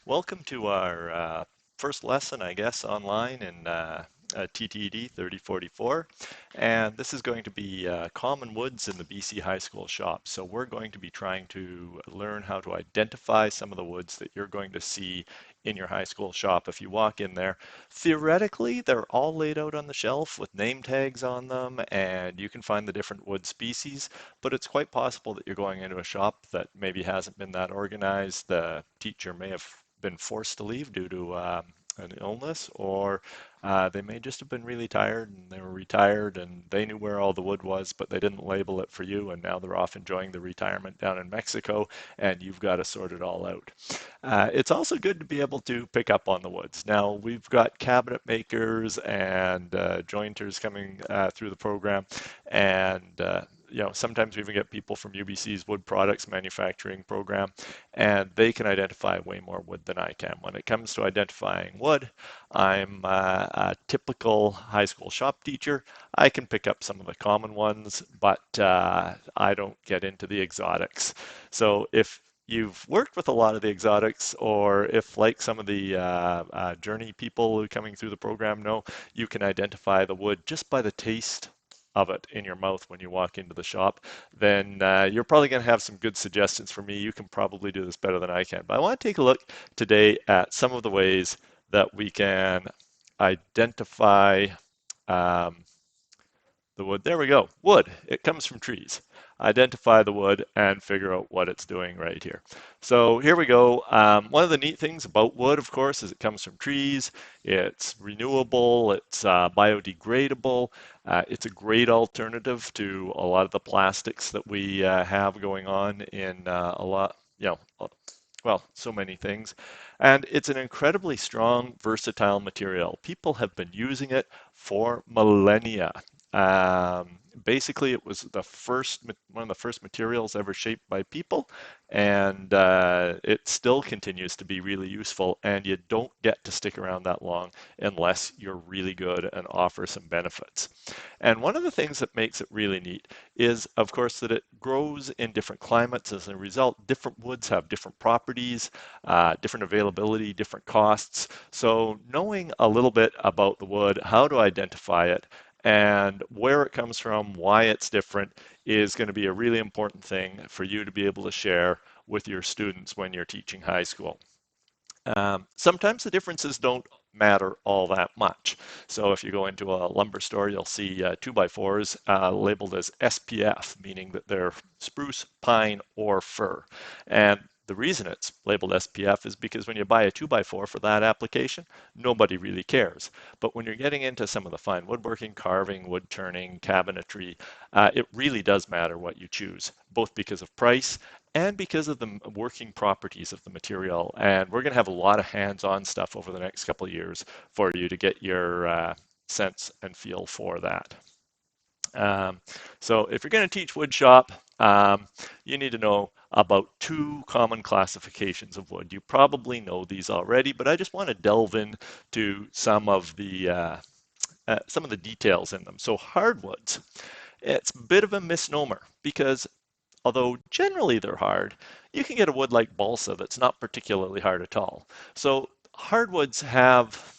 Welcome to our first lesson, I guess, online in TTED3044. And this is going to be common woods in the BC high school shop. So we're going to be trying to learn how to identify some of the woods that you're going to see in your high school shop if you walk in there. Theoretically, they're all laid out on the shelf with name tags on them, and you can find the different wood species, but it's quite possible that you're going into a shop that maybe hasn't been that organized. The teacher may have been forced to leave due to an illness, or they may just have been really tired and they were retired and they knew where all the wood was, but they didn't label it for you, and now they're off enjoying the retirement down in Mexico, and you've got to sort it all out. It's also good to be able to pick up on the woods. Now, we've got cabinet makers and jointers coming through the program, and sometimes we even get people from UBC's wood products manufacturing program, and they can identify way more wood than I can. When it comes to identifying wood, I'm a typical high school shop teacher. I can pick up some of the common ones, but I don't get into the exotics. So if you've worked with a lot of the exotics, or if, like some of the journey people who coming through the program know, you can identify the wood just by the taste of it in your mouth when you walk into the shop, then you're probably going to have some good suggestions for me. You can probably do this better than I can. But I want to take a look today at some of the ways that we can identify um, the wood. There we go. Wood. It comes from trees. Identify the wood and figure out what it's doing right here. So here we go. One of the neat things about wood, of course, is it comes from trees. It's renewable. It's biodegradable. It's a great alternative to a lot of the plastics that we have going on in a lot, well, so many things. And it's an incredibly strong, versatile material. People have been using it for millennia. Basically, it was one of the first materials ever shaped by people, and it still continues to be really useful. And you don't get to stick around that long unless you're really good and offer some benefits. And one of the things that makes it really neat is, of course, that it grows in different climates. As a result, different woods have different properties, different availability, different costs. So knowing a little bit about the wood, how to identify it, and where it comes from, why it's different, is going to be a really important thing for you to be able to share with your students when you're teaching high school. Sometimes the differences don't matter all that much. So if you go into a lumber store, you'll see 2x4s labeled as SPF, meaning that they're spruce, pine, or fir. And the reason it's labeled SPF is because when you buy a 2x4 for that application, nobody really cares. But when you're getting into some of the fine woodworking, carving, wood turning, cabinetry, it really does matter what you choose, both because of price and because of the working properties of the material. And we're going to have a lot of hands-on stuff over the next couple of years for you to get your sense and feel for that. Um, so if you're going to teach wood shop, you need to know about two common classifications of wood. You probably know these already, but I just want to delve into some of the details in them. So hardwoods, it's a bit of a misnomer because although generally they're hard, you can get a wood like balsa that's not particularly hard at all. So hardwoods have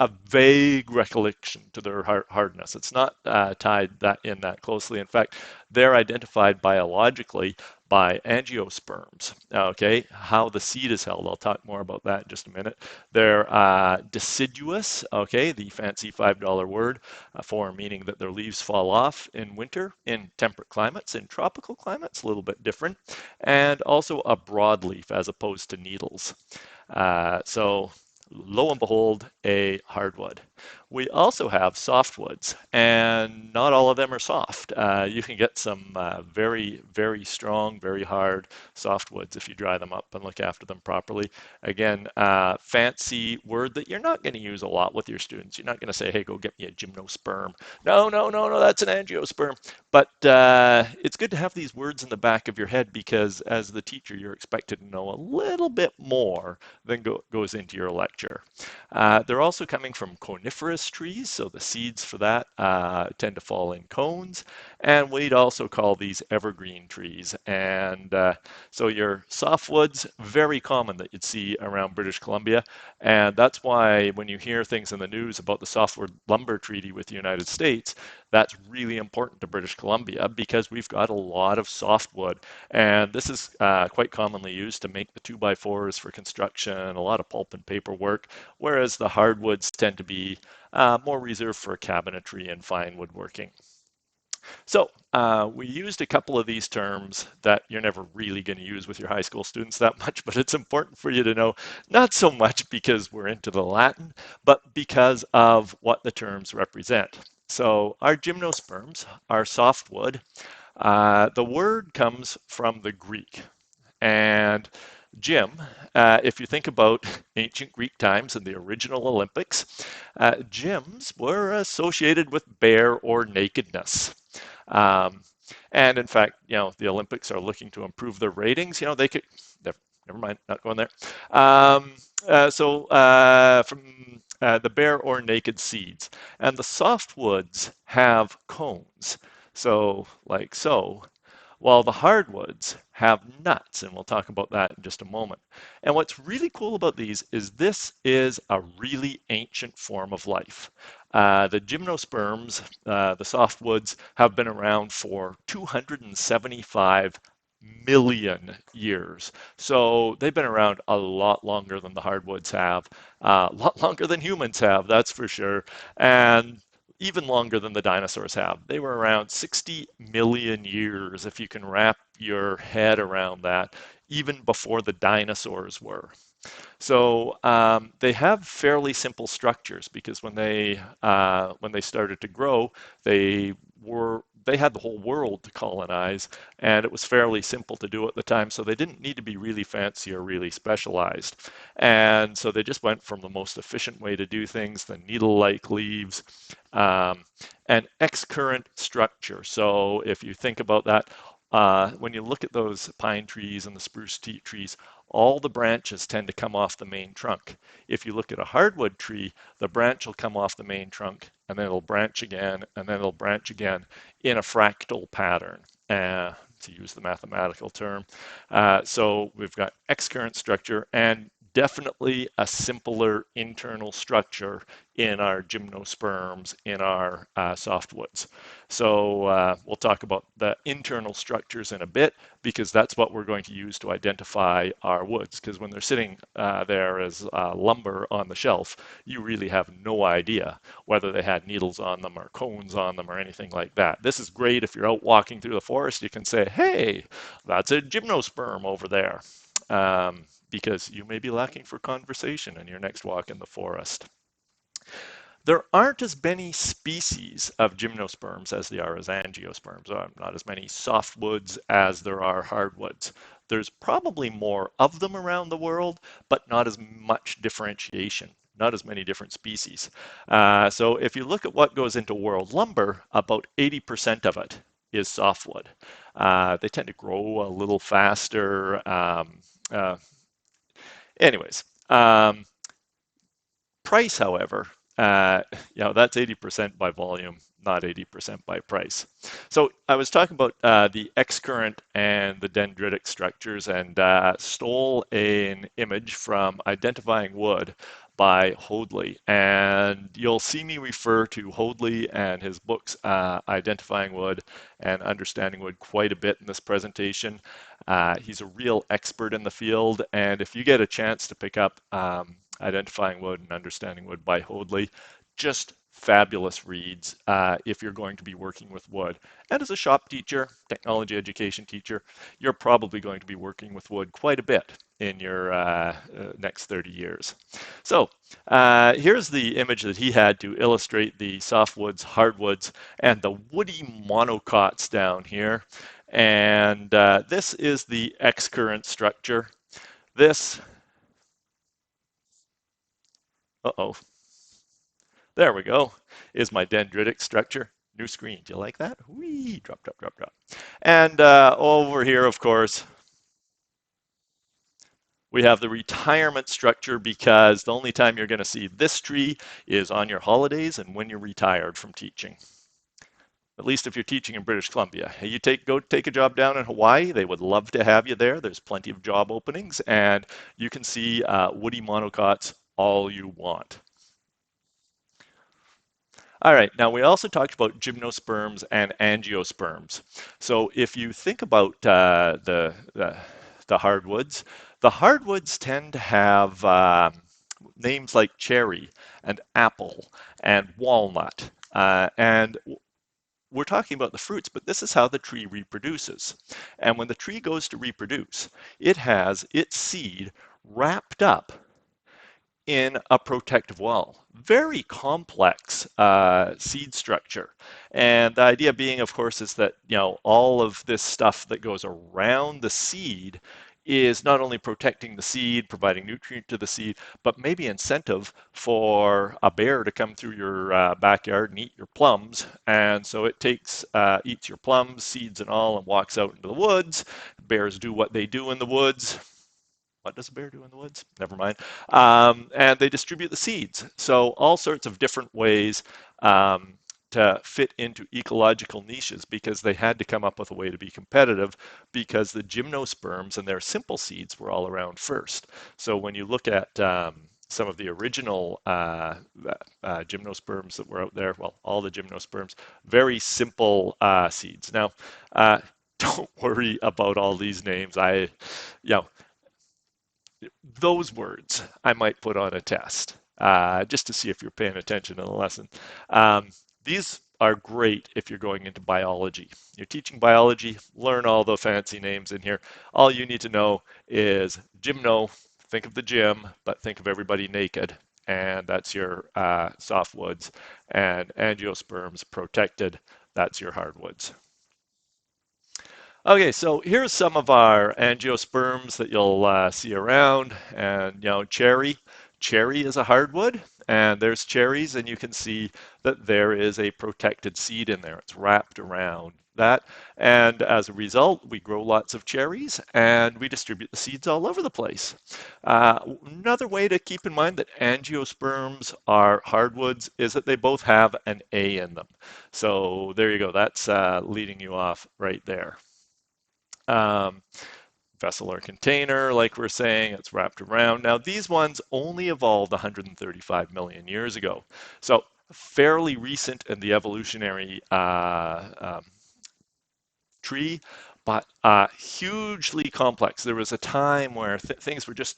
a vague recollection to their hardness. It's not tied that closely. In fact, they're identified biologically by angiosperms. Okay, how the seed is held. I'll talk more about that in just a minute. They're deciduous. Okay, the fancy $5 word for meaning that their leaves fall off in winter in temperate climates. In tropical climates, a little bit different, and also a broadleaf as opposed to needles. So lo and behold, a hardwood. We also have softwoods, and not all of them are soft. You can get some very, very strong, very hard softwoods if you dry them up and look after them properly. Again, fancy word that you're not going to use a lot with your students. You're not going to say, hey, go get me a gymnosperm. No, no, no, no, that's an angiosperm. But it's good to have these words in the back of your head because as the teacher, you're expected to know a little bit more than goes into your lecture. They're also coming from coniferous coniferous trees, so the seeds for that tend to fall in cones. And we'd also call these evergreen trees. And so your softwoods, very common that you'd see around British Columbia. And that's why when you hear things in the news about the softwood lumber treaty with the United States, that's really important to British Columbia because we've got a lot of softwood. And this is quite commonly used to make the 2x4s for construction, a lot of pulp and paper work, whereas the hardwoods tend to be more reserved for cabinetry and fine woodworking. So we used a couple of these terms that you're never really going to use with your high school students that much, but it's important for you to know, not so much because we're into the Latin, but because of what the terms represent. So our gymnosperms, our softwood, the word comes from the Greek. And gym, if you think about ancient Greek times and the original Olympics, gyms were associated with bare or nakedness. Um, and in fact, the Olympics are looking to improve their ratings. They could, never mind, not going there. From the bare or naked seeds. And the softwoods have cones. So, like so, while the hardwoods have nuts, and we'll talk about that in just a moment. And what's really cool about these is this is a really ancient form of life. The gymnosperms, the softwoods, have been around for 275 million years. So they've been around a lot longer than the hardwoods have, a lot longer than humans have, that's for sure. And even longer than the dinosaurs have. They were around 60 million years, if you can wrap your head around that, even before the dinosaurs were. So they have fairly simple structures because when they started to grow, they they had the whole world to colonize, and it was fairly simple to do at the time. So they didn't need to be really fancy or really specialized, and so they just went from the most efficient way to do things, the needle-like leaves, um, and excurrent structure. So if you think about that, when you look at those pine trees and the spruce trees, all the branches tend to come off the main trunk. If you look at a hardwood tree, the branch will come off the main trunk and then it'll branch again and then it'll branch again in a fractal pattern, to use the mathematical term. So we've got excurrent structure and definitely a simpler internal structure in our gymnosperms, in our softwoods. So we'll talk about the internal structures in a bit because that's what we're going to use to identify our woods. Because when they're sitting there as lumber on the shelf, you really have no idea whether they had needles on them or cones on them or anything like that. This is great if you're out walking through the forest. You can say, hey, that's a gymnosperm over there. Because you may be lacking for conversation in your next walk in the forest. There aren't as many species of gymnosperms as there are as angiosperms. Not as many softwoods as there are hardwoods. There's probably more of them around the world, but not as much differentiation, not as many different species. So if you look at what goes into world lumber, about 80% of it is softwood. They tend to grow a little faster. Uh, anyways, price, however, uh, that's 80% by volume, not 80% by price. So I was talking about the excurrent and the dendritic structures and stole an image from Identifying Wood by Hoadley. And you'll see me refer to Hoadley and his books, Identifying Wood and Understanding Wood, quite a bit in this presentation. He's a real expert in the field. And if you get a chance to pick up Identifying Wood and Understanding Wood by Hoadley, just fabulous reads if you're going to be working with wood. And as a shop teacher, technology education teacher, you're probably going to be working with wood quite a bit in your next 30 years. So here's the image that he had to illustrate the softwoods, hardwoods, and the woody monocots down here. And this is the excurrent structure. This, uh-oh, there we go, is my dendritic structure. New screen. Do you like that? Whee! Drop, drop, drop, drop. And over here, of course, We have the retirement structure because the only time you're going to see this tree is on your holidays and when you're retired from teaching. At least if you're teaching in British Columbia. You go take a job down in Hawaii, they would love to have you there. There's plenty of job openings, and you can see woody monocots all you want. All right, now we also talked about gymnosperms and angiosperms. So if you think about the hardwoods tend to have names like cherry and apple and walnut. And we're talking about the fruits, but this is how the tree reproduces. And when the tree goes to reproduce, it has its seed wrapped up in a protective wall. Very complex seed structure. And the idea being, of course, is that all of this stuff that goes around the seed is not only protecting the seed, providing nutrient to the seed, but maybe incentive for a bear to come through your backyard and eat your plums. And so it eats your plums, seeds and all, and walks out into the woods. Bears do what they do in the woods. What does a bear do in the woods? Never mind. And they distribute the seeds. So all sorts of different ways to fit into ecological niches because they had to come up with a way to be competitive because the gymnosperms and their simple seeds were all around first. So when you look at some of the original gymnosperms that were out there, well, all the gymnosperms, very simple seeds. Now, don't worry about all these names. You know, those words I might put on a test just to see if you're paying attention in the lesson. These are great if you're going into biology. You're teaching biology, learn all the fancy names in here. All you need to know is gymno, think of the gym, but think of everybody naked. And that's your softwoods, and angiosperms protected, that's your hardwoods. Okay, so here's some of our angiosperms that you'll see around. And, cherry. Cherry is a hardwood, and there's cherries, and you can see that there is a protected seed in there. It's wrapped around that. And as a result, we grow lots of cherries, and we distribute the seeds all over the place. Another way to keep in mind that angiosperms are hardwoods is that they both have an A in them. So there you go. That's leading you off right there. Um, Vessel or container, like we're saying, it's wrapped around. Now, these ones only evolved 135 million years ago. So fairly recent in the evolutionary tree, but hugely complex. There was a time where things were just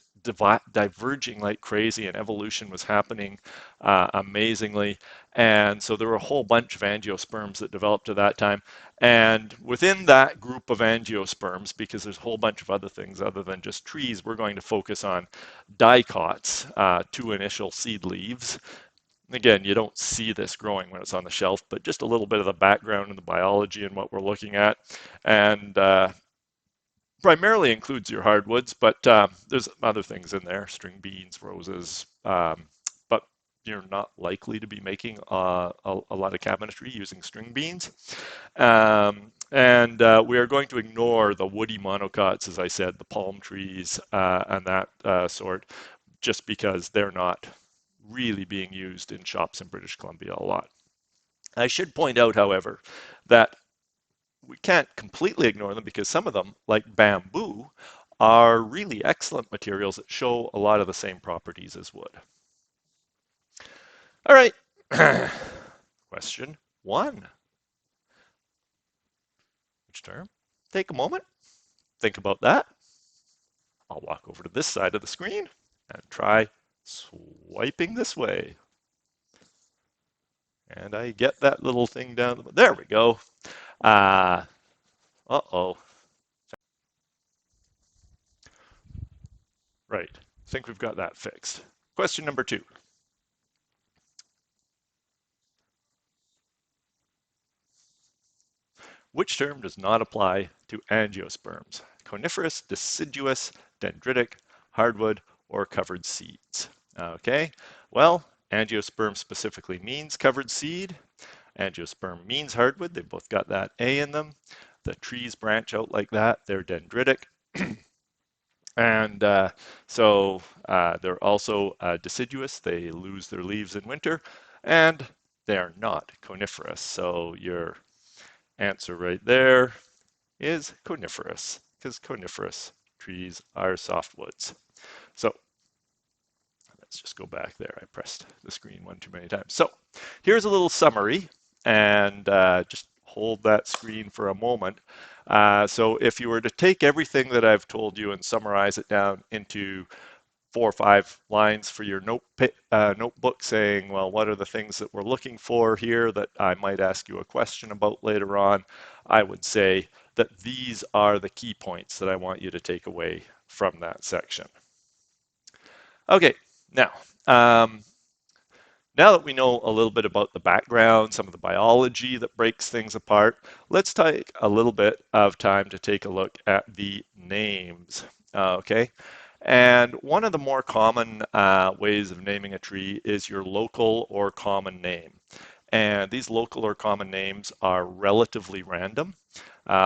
diverging like crazy and evolution was happening amazingly. And so there were a whole bunch of angiosperms that developed at that time. And within that group of angiosperms, because there's a whole bunch of other things other than just trees, we're going to focus on dicots, two initial seed leaves. Again, you don't see this growing when it's on the shelf, but just a little bit of the background and the biology and what we're looking at. And primarily includes your hardwoods, but there's other things in there, string beans, roses, but you're not likely to be making a lot of cabinetry using string beans. And we are going to ignore the woody monocots, as I said, the palm trees and that sort, just because they're not really being used in shops in British Columbia a lot. I should point out, however, that we can't completely ignore them because some of them, like bamboo, are really excellent materials that show a lot of the same properties as wood. All right, question one. Which term? Take a moment, think about that. I'll walk over to this side of the screen and try swiping this way. And I get that little thing down. There we go. Uh-oh. Right. I think we've got that fixed. Question number two. Which term does not apply to angiosperms? Coniferous, deciduous, dendritic, hardwood, or covered seeds? Okay, well, angiosperm specifically means covered seed. Angiosperm means hardwood. They've both got that A in them. The trees branch out like that. They're dendritic. And they're also deciduous. They lose their leaves in winter, and they're not coniferous. So your answer right there is coniferous, because coniferous trees are softwoods. So let's just go back there. I pressed the screen one too many times. So here's a little summary, and just hold that screen for a moment. So if you were to take everything that I've told you and summarize it down into 4 or 5 lines for your notebook saying, well, what are the things that we're looking for here that I might ask you a question about later on, I would say that these are the key points that I want you to take away from that section. Okay, now, um, now that we know a little bit about the background, some of the biology that breaks things apart, let's take a little bit of time to take a look at the names. Okay, and one of the more common ways of naming a tree is your local or common name. And these local or common names are relatively random.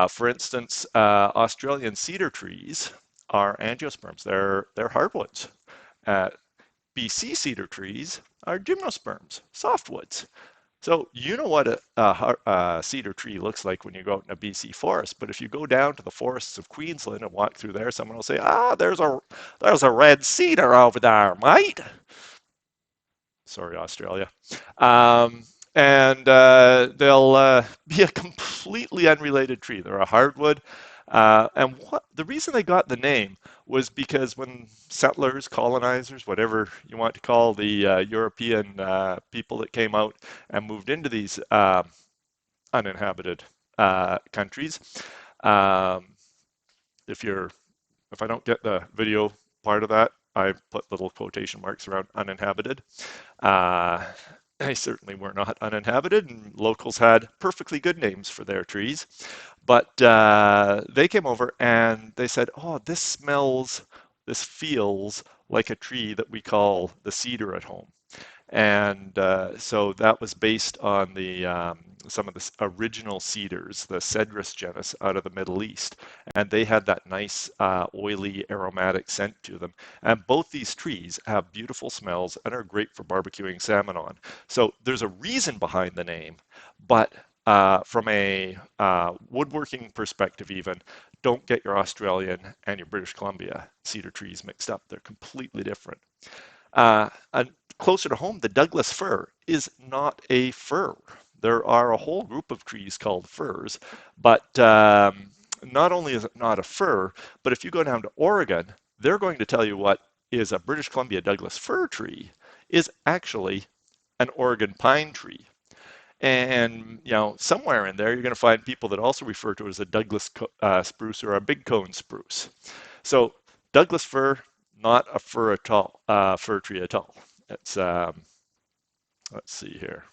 For instance, Australian cedar trees are angiosperms. They're hardwoods. Uh, BC cedar trees are gymnosperms, softwoods. So you know what a cedar tree looks like when you go out in a BC forest, but if you go down to the forests of Queensland and walk through there, someone will say, "Ah, there's a red cedar over there, mate." Sorry, Australia. Um, and they'll be a completely unrelated tree. They're a hardwood. The reason they got the name was because when settlers, colonizers, whatever you want to call the European people that came out and moved into these uninhabited countries, um, if you're if I don't get the video part of that, I put little quotation marks around uninhabited. Uh, they certainly were not uninhabited, and locals had perfectly good names for their trees. But they came over and they said, "Oh, this feels like a tree that we call the cedar at home." And so that was based on some of the original cedars, the Cedrus genus out of the Middle East. And they had that nice, oily, aromatic scent to them. And both these trees have beautiful smells and are great for barbecuing salmon on. So there's a reason behind the name, but from a woodworking perspective, even, don't get your Australian and your British Columbia cedar trees mixed up. They're completely different. And closer to home, the Douglas fir is not a fir. There are a whole group of trees called firs, but not only is it not a fir, but if you go down to Oregon, they're going to tell you what is a British Columbia Douglas fir tree is actually an Oregon pine tree. And somewhere in there, you're going to find people that also refer to it as a Douglas spruce or a big cone spruce. So Douglas fir, not a fir at all, fir tree at all. It's let's see here.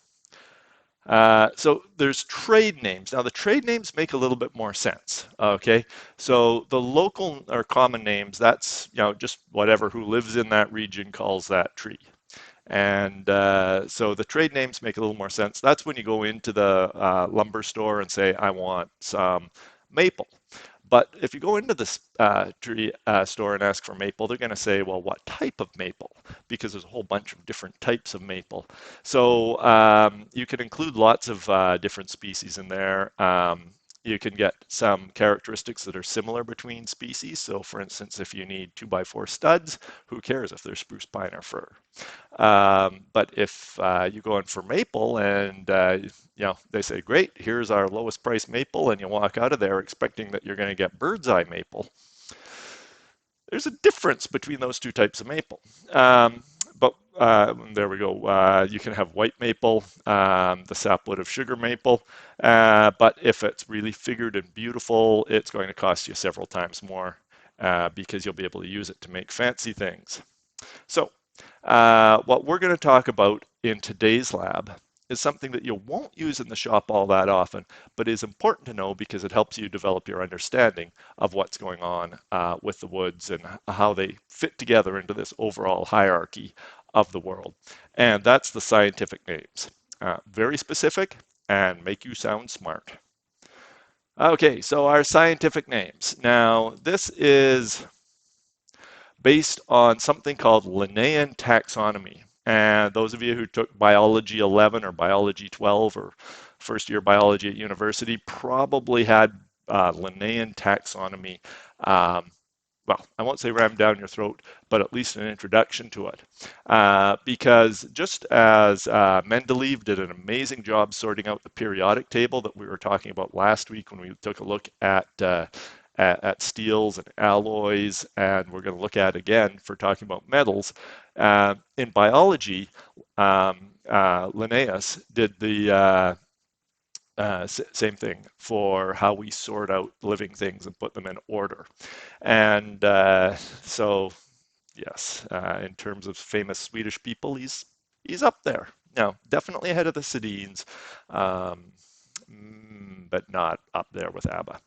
So there's trade names. Now the trade names make a little bit more sense. Okay, so the local or common names, that's just whatever who lives in that region calls that tree. And so the trade names make a little more sense. That's when you go into the lumber store and say, I want some maple. But if you go into this tree store and ask for maple, they're going to say, well, what type of maple? Because there's a whole bunch of different types of maple. So you can include lots of different species in there. You can get some characteristics that are similar between species. So for instance, if you need 2x4 studs, who cares if they're spruce, pine, or fir? But if you go in for maple and they say, great, here's our lowest price maple, and you walk out of there expecting that you're going to get bird's eye maple, there's a difference between those two types of maple. But there we go. You can have white maple, the sapwood of sugar maple, but if it's really figured and beautiful, it's going to cost you several times more because you'll be able to use it to make fancy things. So what we're going to talk about in today's lab is something that you won't use in the shop all that often, but is important to know because it helps you develop your understanding of what's going on with the woods and how they fit together into this overall hierarchy of the world. And that's the scientific names. Very specific and make you sound smart. Okay, so our scientific names. Now, this is based on something called Linnaean taxonomy. And those of you who took biology 11 or biology 12 or first year biology at university probably had Linnaean taxonomy. Um, well, I won't say rammed down your throat, but at least an introduction to it. Because just as Mendeleev did an amazing job sorting out the periodic table that we were talking about last week when we took a look at steels and alloys, and we're going to look at again for talking about metals. In biology, Linnaeus did the same thing for how we sort out living things and put them in order. And so, yes, in terms of famous Swedish people, he's up there. Now, definitely ahead of the Sedins, um, but not up there with ABBA.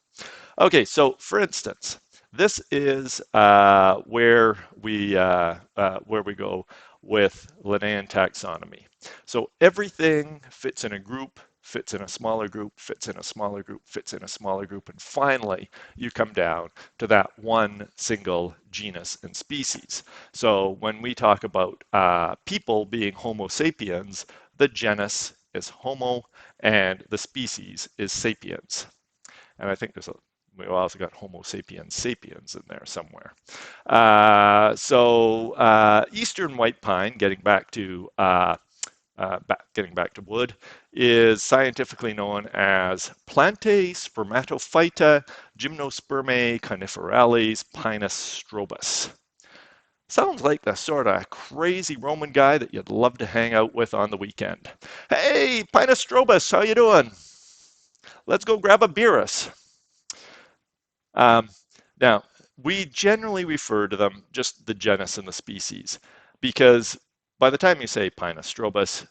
Okay, so for instance, this is where we go with Linnaean taxonomy. So everything fits in a group, fits in a smaller group, fits in a smaller group, fits in a smaller group, and finally you come down to that one single genus and species. So when we talk about people being Homo sapiens, the genus is Homo and the species is sapiens. And I think we also got Homo sapiens sapiens in there somewhere. Eastern white pine, getting back to wood, is scientifically known as Plantae spermatophyta gymnospermae coniferalis pinus strobus. Sounds like the sort of crazy Roman guy that you'd love to hang out with on the weekend. Hey, Pinus strobus, how you doing? Let's go grab a beerus. Um, Now, we generally refer to them just the genus and the species because by the time you say Pinus strobus,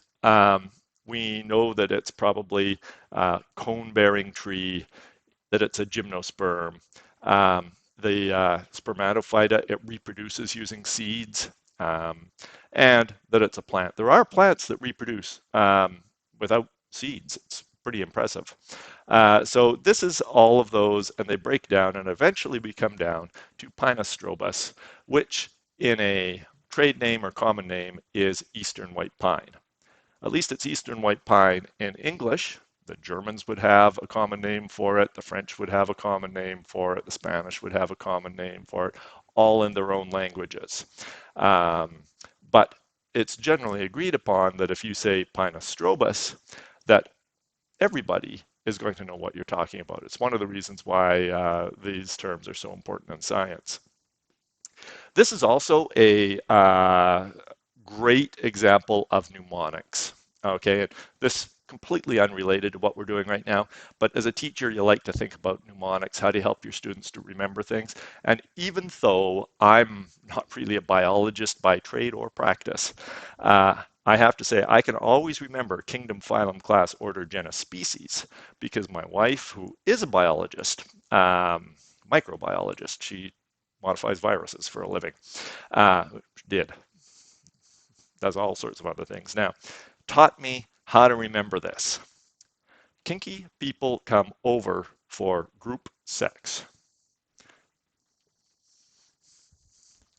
we know that it's probably a cone-bearing tree, that it's a gymnosperm. The spermatophyta, it reproduces using seeds, um, and that it's a plant. There are plants that reproduce without seeds. It's pretty impressive. So this is all of those, and they break down, and eventually we come down to Pinus strobus, which in a trade name or common name is Eastern white pine. At least it's Eastern white pine in English. The Germans would have a common name for it. The French would have a common name for it. The Spanish would have a common name for it, all in their own languages. But it's generally agreed upon that if you say Pinus strobus, that everybody is going to know what you're talking about. It's one of the reasons why these terms are so important in science. This is also a great example of mnemonics. Okay, and this completely unrelated to what we're doing right now, but as a teacher, you like to think about mnemonics, how to help your students to remember things. And even though I'm not really a biologist by trade or practice, I have to say I can always remember kingdom, phylum, class, order, genus, species, because my wife, who is a biologist, microbiologist, she modifies viruses for a living, did, does all sorts of other things now, taught me how to remember this. Kinky people come over for group sex.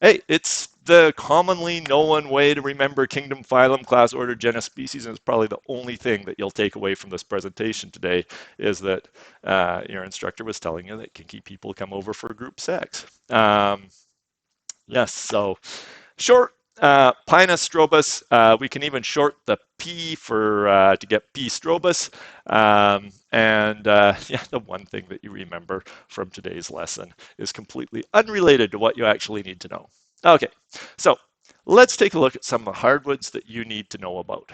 Hey, it's the commonly known way to remember kingdom, phylum, class, order, genus, species, and it's probably the only thing that you'll take away from this presentation today is that your instructor was telling you that kinky people come over for group sex. Yes, so short Pinus strobus. We can even short the P for to get P strobus. Yeah, the one thing that you remember from today's lesson is completely unrelated to what you actually need to know. Okay, so let's take a look at some of the hardwoods that you need to know about.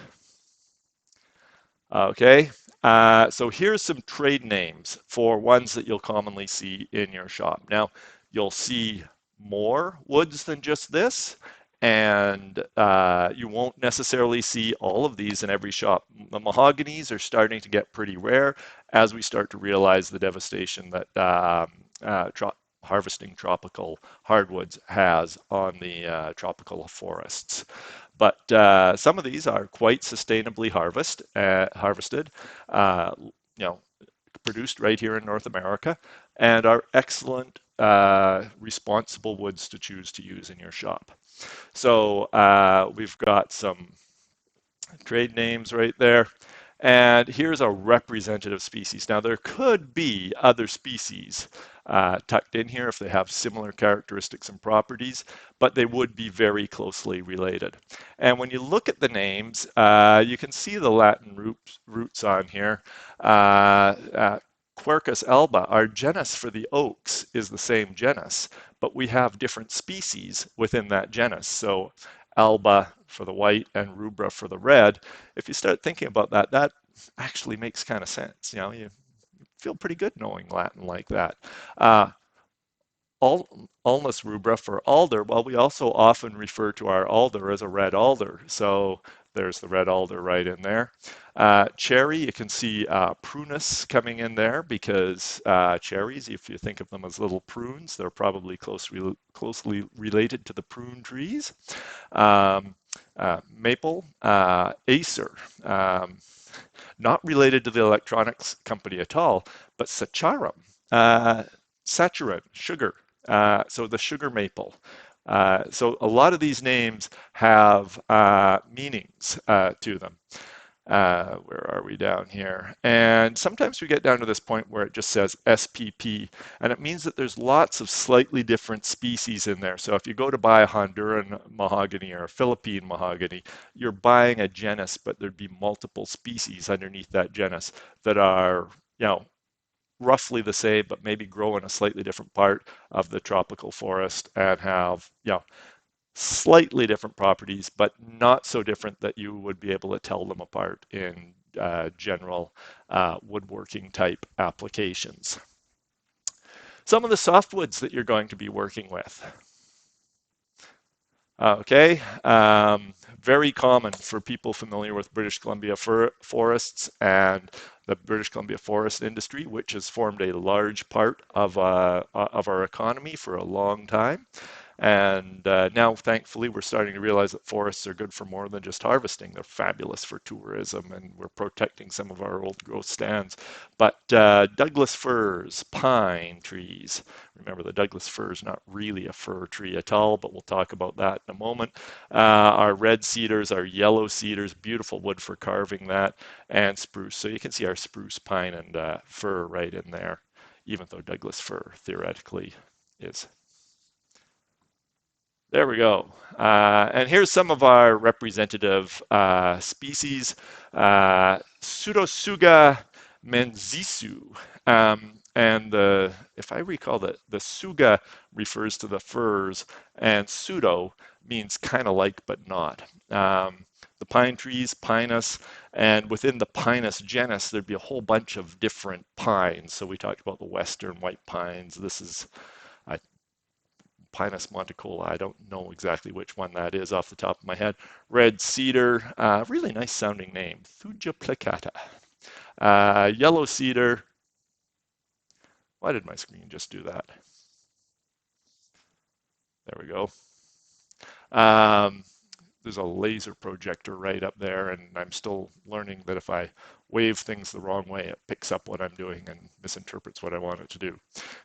Okay, so here's some trade names for ones that you'll commonly see in your shop. Now, you'll see more woods than just this, and you won't necessarily see all of these in every shop. The mahoganies are starting to get pretty rare as we start to realize the devastation that harvesting tropical hardwoods has on the tropical forests. But some of these are quite sustainably harvested, you know, produced right here in North America, and are excellent responsible woods to choose to use in your shop. So we've got some trade names right there. And here's a representative species. Now, there could be other species tucked in here if they have similar characteristics and properties, but they would be very closely related. And when you look at the names, you can see the Latin roots on here. Quercus alba, our genus for the oaks, is the same genus, but we have different species within that genus. So alba for the white and rubra for the red. If you start thinking about that, that actually makes kind of sense. You feel pretty good knowing Latin like that. Uh, Ulmus rubra for alder. Well, we also often refer to our alder as a red alder. So there's the red alder right in there. Cherry, you can see prunus coming in there because cherries, if you think of them as little prunes, they're probably closely related to the prune trees. Maple, acer. Not related to the electronics company at all, but saccharum, uh, saccharin, sugar. So the sugar maple. So a lot of these names have meanings to them. Where are we down here? And sometimes we get down to this point where it just says SPP, and it means that there's lots of slightly different species in there. So if you go to buy a Honduran mahogany or a Philippine mahogany, you're buying a genus, but there'd be multiple species underneath that genus that are, roughly the same, but maybe grow in a slightly different part of the tropical forest and have, slightly different properties, but not so different that you would be able to tell them apart in general woodworking type applications. Some of the softwoods that you're going to be working with. Okay, very common for people familiar with British Columbia forests and the British Columbia forest industry, which has formed a large part of our economy for a long time. And now, thankfully, we're starting to realize that forests are good for more than just harvesting. They're fabulous for tourism, and we're protecting some of our old growth stands. But Douglas firs, pine trees. Remember, the Douglas fir is not really a fir tree at all, but we'll talk about that in a moment. Our red cedars, our yellow cedars, beautiful wood for carving that, and spruce. So you can see our spruce, pine, and fir right in there, even though Douglas fir theoretically is. There we go. And here's some of our representative species. Pseudotsuga menzisu. And if I recall, the suga refers to the firs, and pseudo means kind of like but not. The pine trees, Pinus, and within the Pinus genus, there'd be a whole bunch of different pines. So we talked about the western white pines. This is Pinus monticola. I don't know exactly which one that is off the top of my head. Red cedar, really nice sounding name, Thuja plicata. Yellow cedar. Why did my screen just do that? There we go. Um, there's a laser projector right up there, and I'm still learning that if I wave things the wrong way, it picks up what I'm doing and misinterprets what I want it to do.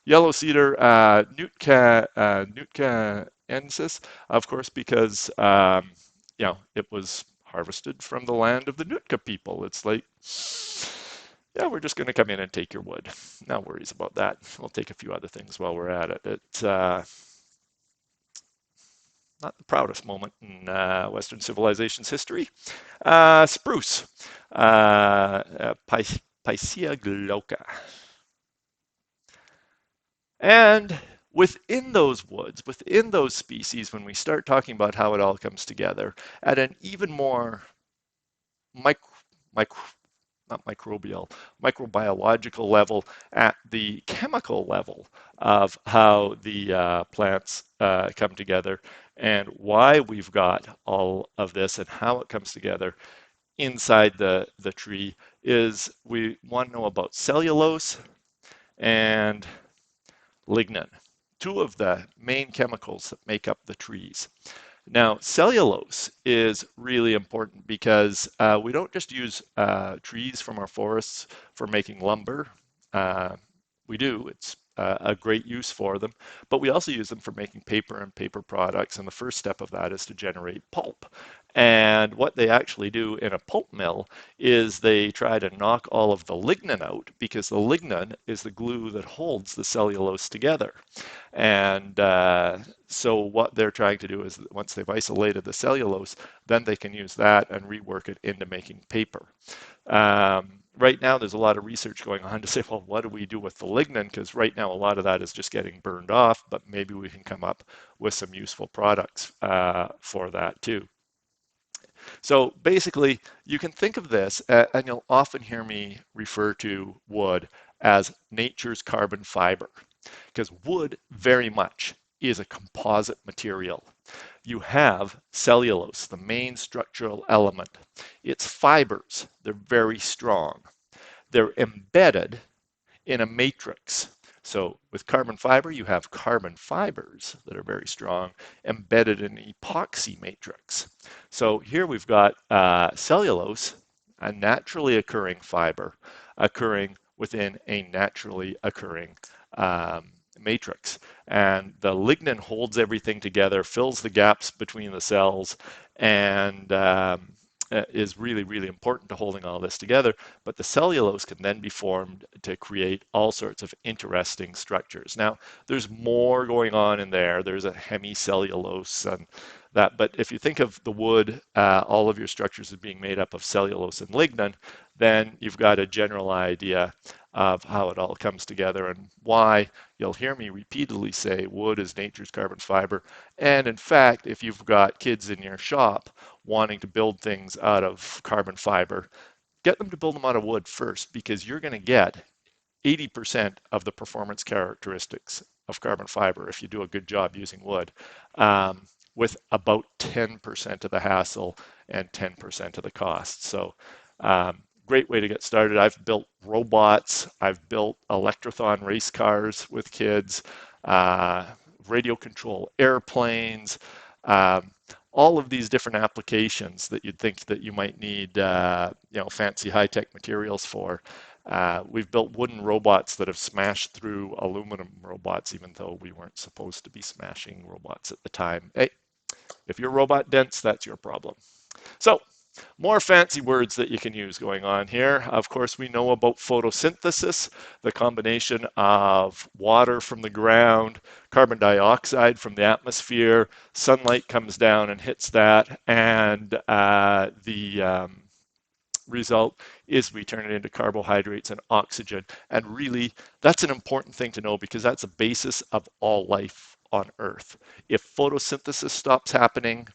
Yellow cedar, Nootkaensis, of course, because it was harvested from the land of the Nootka people. It's like, yeah, we're just going to come in and take your wood. No worries about that. We'll take a few other things while we're at it. It's not the proudest moment in Western civilization's history. Spruce, Picea glauca. And within those woods, within those species, when we start talking about how it all comes together at an even more micro, micro not microbial, microbiological level, at the chemical level of how the plants come together and why we've got all of this and how it comes together inside the tree is we want to know about cellulose and lignin, two of the main chemicals that make up the trees. Now, cellulose is really important because we don't just use trees from our forests for making lumber. Uh, we do, it's a great use for them. But we also use them for making paper and paper products. And the first step of that is to generate pulp. And what they actually do in a pulp mill is they try to knock all of the lignin out because the lignin is the glue that holds the cellulose together. And so what they're trying to do is once they've isolated the cellulose, then they can use that and rework it into making paper. Right now, there's a lot of research going on to say, well, what do we do with the lignin? Because right now, a lot of that is just getting burned off, but maybe we can come up with some useful products for that too. So basically, you can think of this, and you'll often hear me refer to wood as nature's carbon fiber, because wood very much is a composite material. You have cellulose, the main structural element. Its fibers, they're very strong. They're embedded in a matrix. So with carbon fiber, you have carbon fibers that are very strong embedded in an epoxy matrix. So here we've got cellulose, a naturally occurring fiber, occurring within a naturally occurring matrix. And the lignin holds everything together, fills the gaps between the cells, and is really, really important to holding all this together. But the cellulose can then be formed to create all sorts of interesting structures. Now, there's more going on in there. There's a hemicellulose and that. But if you think of the wood, all of your structures as being made up of cellulose and lignin, then you've got a general idea of how it all comes together and why you'll hear me repeatedly say wood is nature's carbon fiber. And in fact, if you've got kids in your shop wanting to build things out of carbon fiber, get them to build them out of wood first because you're going to get 80% of the performance characteristics of carbon fiber if you do a good job using wood, with about 10% of the hassle and 10% of the cost. So great way to get started. I've built robots. I've built electrothon race cars with kids, radio control airplanes, all of these different applications that you'd think that you might need, fancy high-tech materials for. We've built wooden robots that have smashed through aluminum robots, even though we weren't supposed to be smashing robots at the time. Hey, if you're robot dense, that's your problem. So, more fancy words that you can use going on here. Of course, we know about photosynthesis, the combination of water from the ground, carbon dioxide from the atmosphere, sunlight comes down and hits that, and the result is we turn it into carbohydrates and oxygen. And really, that's an important thing to know because that's the basis of all life on Earth. If photosynthesis stops happening,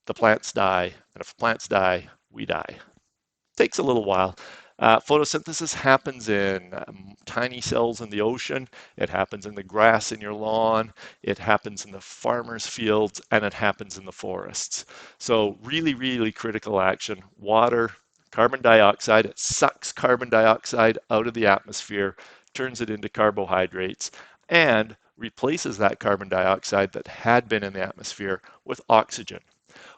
the plants die, and if plants die, we die. Takes a little while. Photosynthesis happens in tiny cells in the ocean. It happens in the grass in your lawn. It happens in the farmers' fields, and it happens in the forests. So really, really critical action. Water, carbon dioxide. It sucks carbon dioxide out of the atmosphere, turns it into carbohydrates, and replaces that carbon dioxide that had been in the atmosphere with oxygen,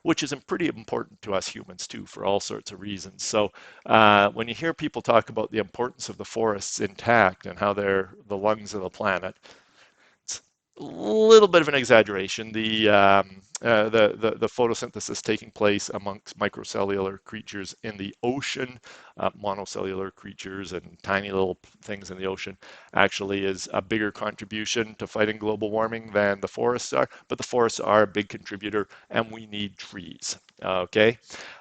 which is pretty important to us humans too for all sorts of reasons. So when you hear people talk about the importance of the forests intact and how they're the lungs of the planet, it's a little bit of an exaggeration. The photosynthesis taking place amongst microcellular creatures in the ocean, monocellular creatures and tiny little things in the ocean actually is a bigger contribution to fighting global warming than the forests are, but the forests are a big contributor and we need trees, okay?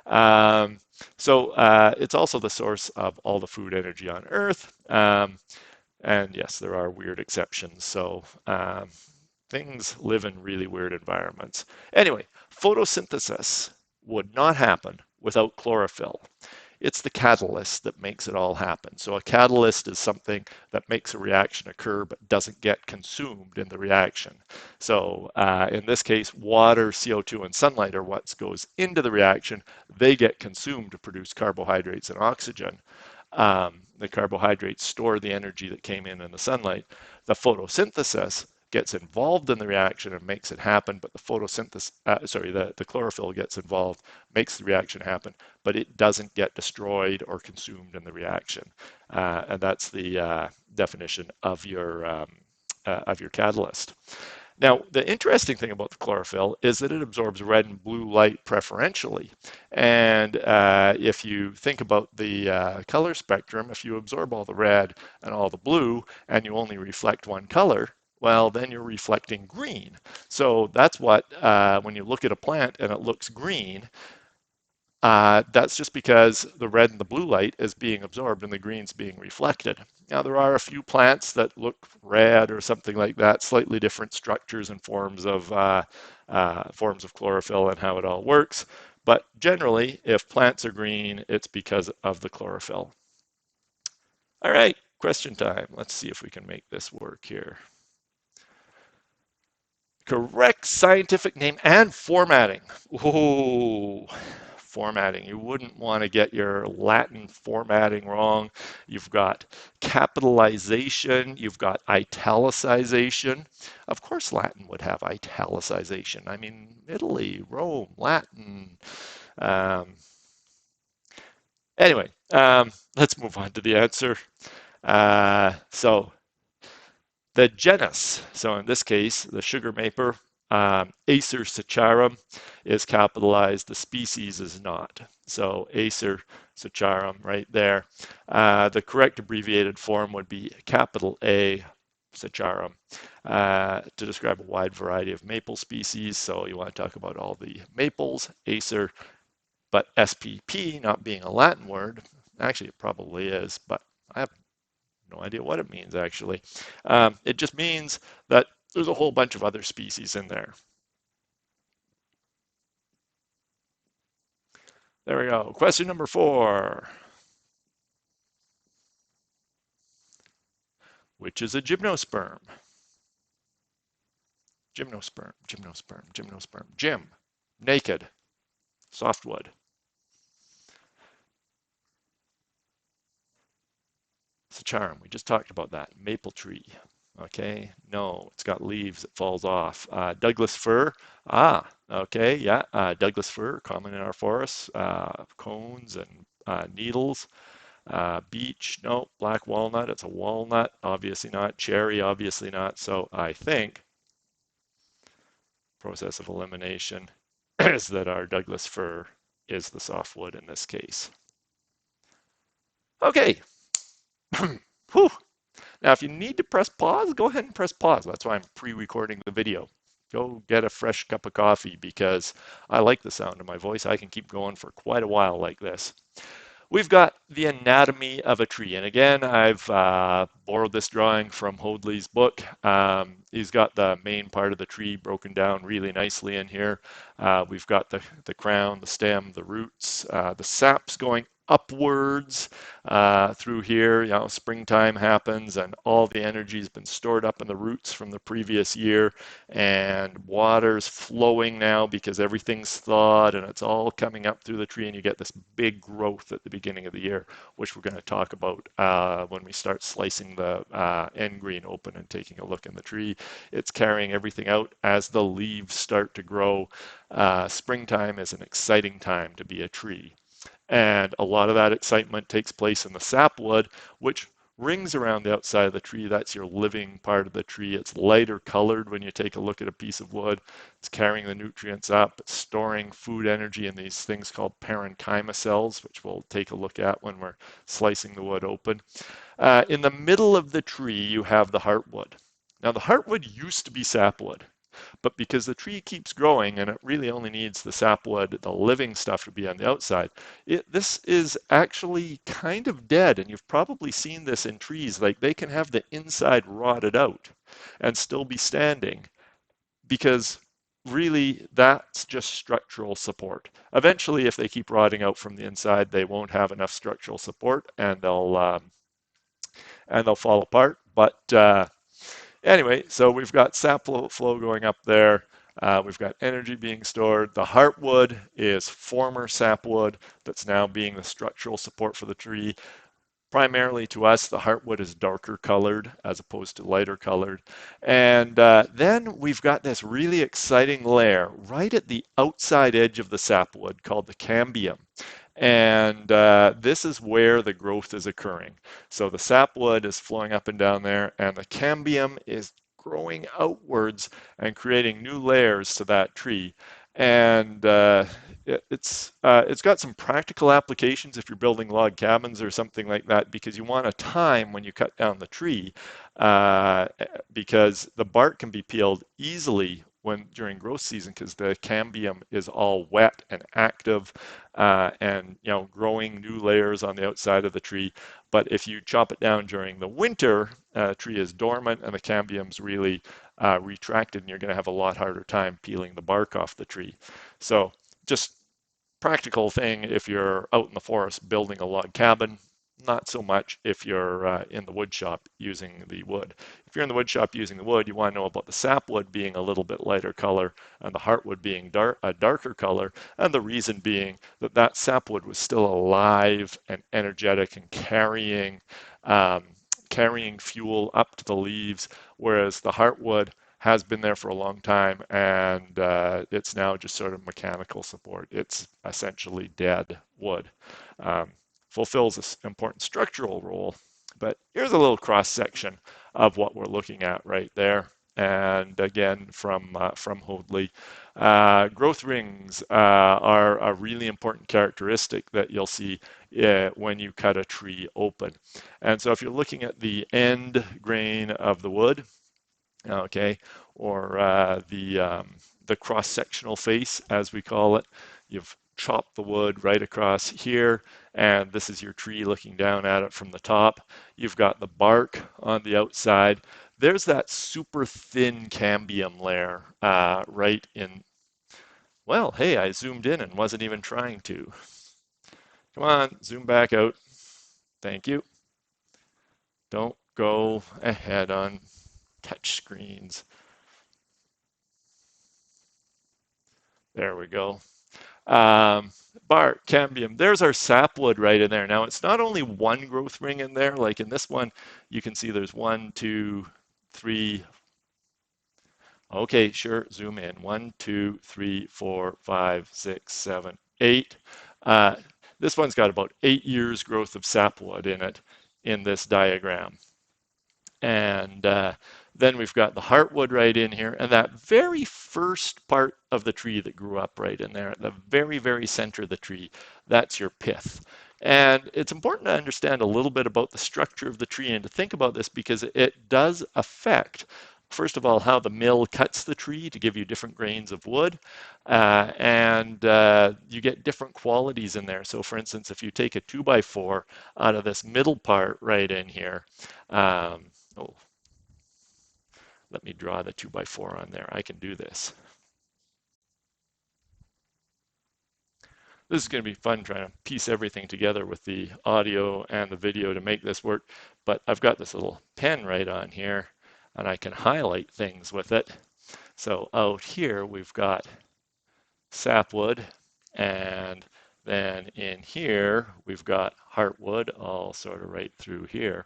It's also the source of all the food energy on Earth. And yes, there are weird exceptions. So things live in really weird environments. Anyway, photosynthesis would not happen without chlorophyll. It's the catalyst that makes it all happen. So a catalyst is something that makes a reaction occur but doesn't get consumed in the reaction. So in this case, water, CO2, and sunlight are what goes into the reaction. They get consumed to produce carbohydrates and oxygen. The carbohydrates store the energy that came in the sunlight. The photosynthesis gets involved in the reaction and makes it happen, but the photosynthesis, the chlorophyll gets involved, makes the reaction happen, but it doesn't get destroyed or consumed in the reaction. And that's the definition of your catalyst. Now, the interesting thing about the chlorophyll is that it absorbs red and blue light preferentially. And if you think about the color spectrum, if you absorb all the red and all the blue and you only reflect one color, well, then you're reflecting green. So that's what, when you look at a plant and it looks green, that's just because the red and the blue light is being absorbed and the green's being reflected. Now, there are a few plants that look red or something like that, slightly different structures and forms of chlorophyll and how it all works. But generally, if plants are green, it's because of the chlorophyll. All right, question time. Let's see if we can make this work here. Correct scientific name and formatting. Ooh, formatting. You wouldn't want to get your Latin formatting wrong. You've got capitalization, you've got italicization. Of course, Latin would have italicization. I mean, Italy, Rome, Latin. Um, anyway, let's move on to the answer. So the genus, so in this case, the sugar maper, Acer saccharum is capitalized. The species is not. So Acer saccharum right there. The correct abbreviated form would be capital A saccharum to describe a wide variety of maple species. So you want to talk about all the maples, Acer, but SPP not being a Latin word, actually it probably is, but I have no idea what it means actually. It just means that there's a whole bunch of other species in there. There we go. Question number 4. Which is a gymnosperm? Gymnosperm, gymnosperm, gymnosperm. Gym, naked, softwood. Saccharum, we just talked about that. Maple tree. Okay, no, it's got leaves, it falls off. Douglas fir, okay, yeah, Douglas fir, common in our forests, cones and needles. Beech, no. Black walnut, it's a walnut, obviously not. Cherry, obviously not. So I think process of elimination is that our Douglas fir is the softwood in this case. Okay. Whew. Now, if you need to press pause, go ahead and press pause. That's why I'm pre-recording the video. Go get a fresh cup of coffee because I like the sound of my voice. I can keep going for quite a while like this. We've got the anatomy of a tree. And again, I've borrowed this drawing from Hoadley's book. He's got the main part of the tree broken down really nicely in here. We've got the crown, the stem, the roots, the saps going upwards through here. You know, springtime happens and all the energy has been stored up in the roots from the previous year, and water's flowing now because everything's thawed and it's all coming up through the tree, and you get this big growth at the beginning of the year, which we're going to talk about when we start slicing the end green open and taking a look in the tree. It's carrying everything out as the leaves start to grow. Springtime is an exciting time to be a tree. And a lot of that excitement takes place in the sapwood, which rings around the outside of the tree. That's your living part of the tree. It's lighter colored when you take a look at a piece of wood. It's carrying the nutrients up. It's storing food energy in these things called parenchyma cells, which we'll take a look at when we're slicing the wood open. In the middle of the tree, you have the heartwood. Now, the heartwood used to be sapwood. But because the tree keeps growing and it really only needs the sapwood, the living stuff to be on the outside, this is actually kind of dead. And you've probably seen this in trees, like they can have the inside rotted out and still be standing because really that's just structural support. Eventually, if they keep rotting out from the inside, they won't have enough structural support and they'll fall apart. But anyway, so we've got sap flow going up there. We've got energy being stored. The heartwood is former sapwood that's now being the structural support for the tree. Primarily to us, the heartwood is darker colored as opposed to lighter colored. And then we've got this really exciting layer right at the outside edge of the sapwood called the cambium. And this is where the growth is occurring. So the sapwood is flowing up and down there, and the cambium is growing outwards and creating new layers to that tree. And it's got some practical applications if you're building log cabins or something like that, because you want a time when you cut down the tree, uh, because the bark can be peeled easily when during growth season because the cambium is all wet and active, and growing new layers on the outside of the tree. But if you chop it down during the winter, the tree is dormant and the cambium's really retracted, and you're going to have a lot harder time peeling the bark off the tree. So just practical thing if you're out in the forest building a log cabin, not so much if you're in the wood shop using the wood. If you're in the wood shop using the wood, you want to know about the sapwood being a little bit lighter color and the heartwood being a darker color, and the reason being that that sapwood was still alive and energetic and um, carrying fuel up to the leaves, whereas the heartwood has been there for a long time, and it's now just sort of mechanical support. It's essentially dead wood. Um, Fulfills this important structural role. But here's a little cross section of what we're looking at right there. And again, from Hoadley, growth rings are a really important characteristic that you'll see when you cut a tree open. And so if you're looking at the end grain of the wood, okay, or the cross-sectional face, as we call it. You've chopped the wood right across here, and this is your tree looking down at it from the top. You've got the bark on the outside. There's that super thin cambium layer right in. Well, hey, I zoomed in and wasn't even trying to. Come on, zoom back out. Thank you. Don't go ahead on touch screens. There we go. Um, Bark, cambium, there's our sapwood right in there. Now, it's not only one growth ring in there, like in this one, you can see there's one, two, three. Okay, sure, zoom in. One, two, three, four, five, six, seven, eight. Uh, this one's got about 8 years growth of sapwood in it in this diagram. And then we've got the heartwood right in here, and that very first part of the tree that grew up right in there, at the very, very center of the tree, that's your pith. And it's important to understand a little bit about the structure of the tree and to think about this because it does affect, first of all, how the mill cuts the tree to give you different grains of wood, and you get different qualities in there. So, for instance, if you take a 2x4 out of this middle part right in here, oh, let me draw the 2x4 on there. I can do this. This is going to be fun trying to piece everything together with the audio and the video to make this work. But I've got this little pen right on here, and I can highlight things with it. So out here, we've got sapwood, and then in here, we've got heartwood, all sort of right through here.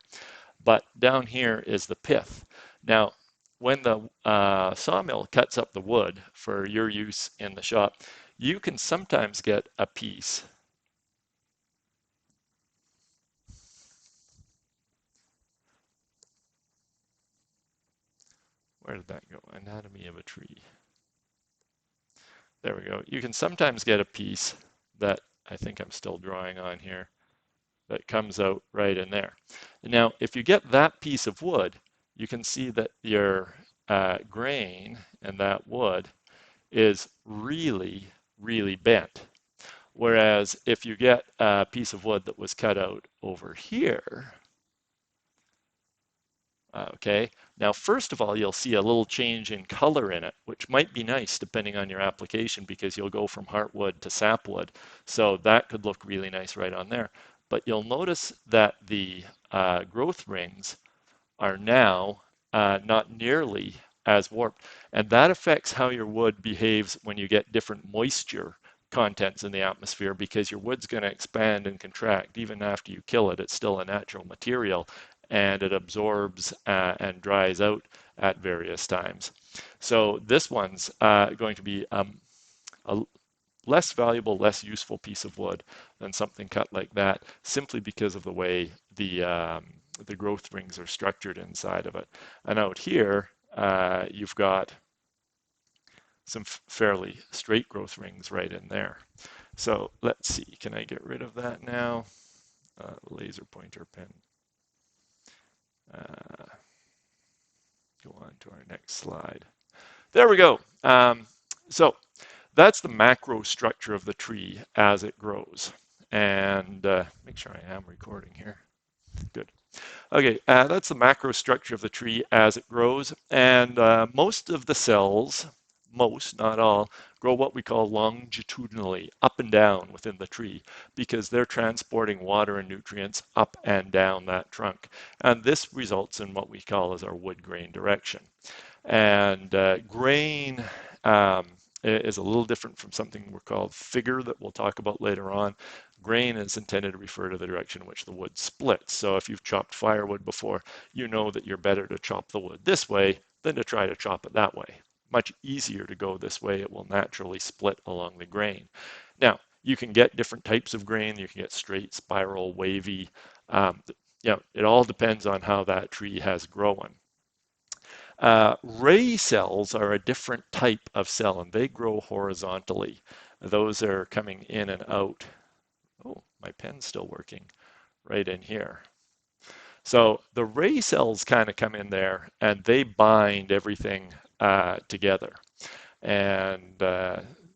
But down here is the pith. Now, when the sawmill cuts up the wood for your use in the shop, you can sometimes get a piece. Where did that go? Anatomy of a tree. There we go. You can sometimes get a piece that I think I'm still drawing on here that comes out right in there. Now, if you get that piece of wood, you can see that your grain and that wood is really, really bent. Whereas if you get a piece of wood that was cut out over here, okay, now first of all, you'll see a little change in color in it, which might be nice depending on your application because you'll go from heartwood to sapwood. So that could look really nice right on there. But you'll notice that the growth rings are now not nearly as warped. And that affects how your wood behaves when you get different moisture contents in the atmosphere because your wood's going to expand and contract. Even after you kill it, it's still a natural material and it absorbs and dries out at various times. So this one's going to be a less valuable, less useful piece of wood than something cut like that, simply because of the way the growth rings are structured inside of it. And out here, you've got some fairly straight growth rings right in there. So let's see, can I get rid of that now? Laser pointer pen. Go on to our next slide. There we go. So that's the macro structure of the tree as it grows. And make sure I am recording here. Good. Okay, that's the macro structure of the tree as it grows. And most of the cells, most, not all, grow what we call longitudinally, up and down within the tree, because they're transporting water and nutrients up and down that trunk. And this results in what we call as our wood grain direction. And grain is a little different from something we're called figure that we'll talk about later on. Grain is intended to refer to the direction in which the wood splits. So if you've chopped firewood before, you know that you're better to chop the wood this way than to try to chop it that way. Much easier to go this way. It will naturally split along the grain. Now, you can get different types of grain. You can get straight, spiral, wavy. It all depends on how that tree has grown. Ray cells are a different type of cell and they grow horizontally. Those are coming in and out. Oh, my pen's still working right in here. So the ray cells kind of come in there and they bind everything together. And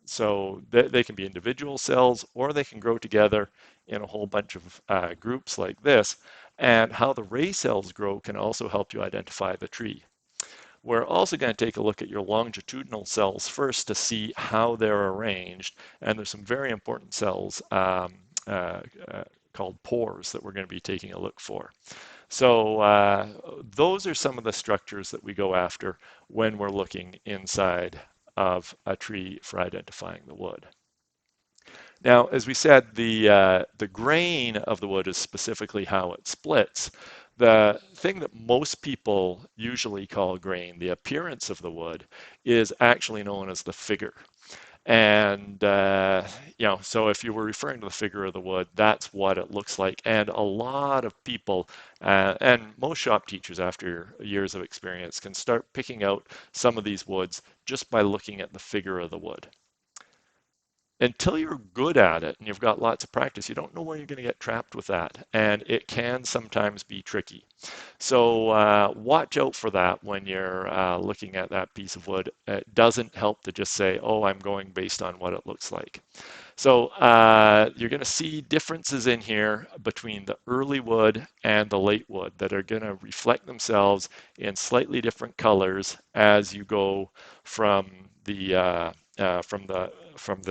so they can be individual cells or they can grow together in a whole bunch of groups like this. And how the ray cells grow can also help you identify the tree. We're also going to take a look at your longitudinal cells first to see how they're arranged. And there's some very important cells called pores that we're going to be taking a look for. So those are some of the structures that we go after when we're looking inside of a tree for identifying the wood. Now, as we said, the grain of the wood is specifically how it splits. The thing that most people usually call grain, the appearance of the wood, is actually known as the figure. And so if you were referring to the figure of the wood, that's what it looks like. And a lot of people, and most shop teachers after years of experience, can start picking out some of these woods just by looking at the figure of the wood. Until you're good at it and you've got lots of practice, you don't know where you're going to get trapped with that. And it can sometimes be tricky. So watch out for that when you're looking at that piece of wood. It doesn't help to just say, oh, I'm going based on what it looks like. So you're going to see differences in here between the early wood and the late wood that are going to reflect themselves in slightly different colors as you go from the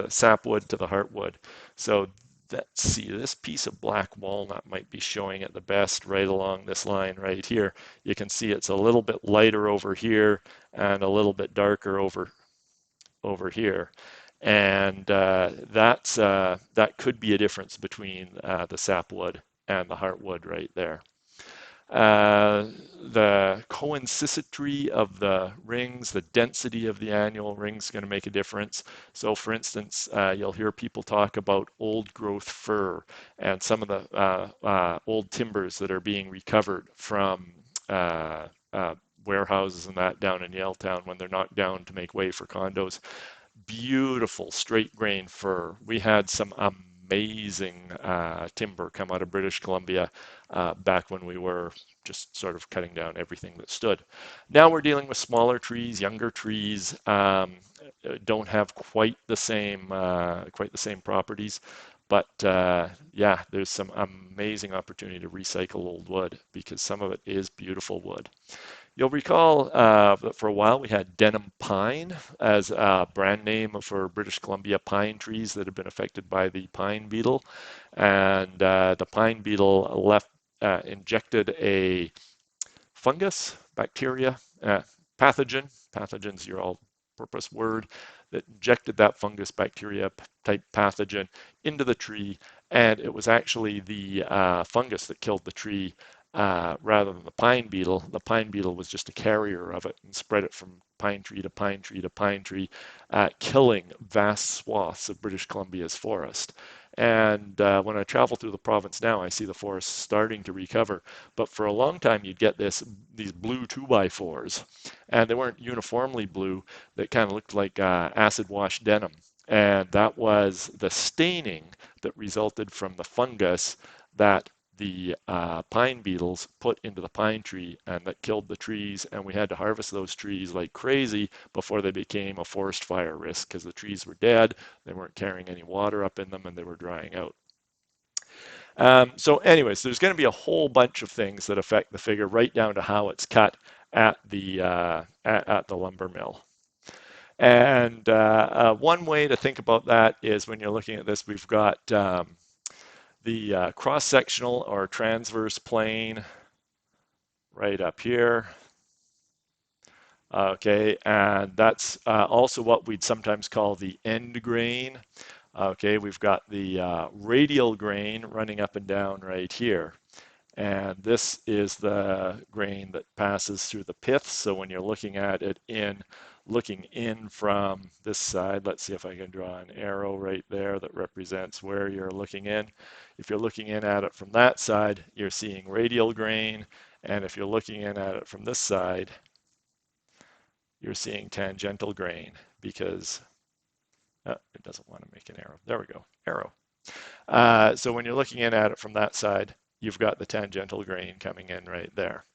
sapwood to the heartwood. So let's see, this piece of black walnut might be showing it the best right along this line right here. You can see it's a little bit lighter over here and a little bit darker over here. And that could be a difference between the sapwood and the heartwood right there. The coincidity of the rings, the density of the annual rings is going to make a difference. So for instance, you'll hear people talk about old growth fir and some of the old timbers that are being recovered from warehouses and that down in Yaletown when they're knocked down to make way for condos. Beautiful straight grain fir. We had some amazing timber come out of British Columbia back when we were just sort of cutting down everything that stood. Now we're dealing with smaller trees, younger trees, don't have quite the same properties. But yeah, there's some amazing opportunity to recycle old wood because some of it is beautiful wood. You'll recall that for a while we had denim pine as a brand name for British Columbia pine trees that have been affected by the pine beetle. And the pine beetle injected a fungus, bacteria, pathogen. Pathogen's your all-purpose word that injected that fungus bacteria type pathogen into the tree, and it was actually the fungus that killed the tree rather than the pine beetle. The pine beetle was just a carrier of it and spread it from pine tree to pine tree to pine tree, killing vast swaths of British Columbia's forest. And when I travel through the province now, I see the forest starting to recover. But for a long time, you'd get these blue 2x4s, and they weren't uniformly blue. They kind of looked like acid wash denim. And that was the staining that resulted from the fungus that the pine beetles put into the pine tree and that killed the trees. And we had to harvest those trees like crazy before they became a forest fire risk because the trees were dead, they weren't carrying any water up in them, and they were drying out. So anyways, there's going to be a whole bunch of things that affect the figure right down to how it's cut at the lumber mill. And one way to think about that is when you're looking at this, we've got the cross-sectional or transverse plane right up here. Okay, and that's also what we'd sometimes call the end grain. Okay, we've got the radial grain running up and down right here. And this is the grain that passes through the pith. So when you're looking at it looking in from this side, let's see if I can draw an arrow right there that represents where you're looking in. If you're looking in at it from that side, you're seeing radial grain. And if you're looking in at it from this side, you're seeing tangential grain because it doesn't want to make an arrow. There we go, arrow. So when you're looking in at it from that side, you've got the tangential grain coming in right there.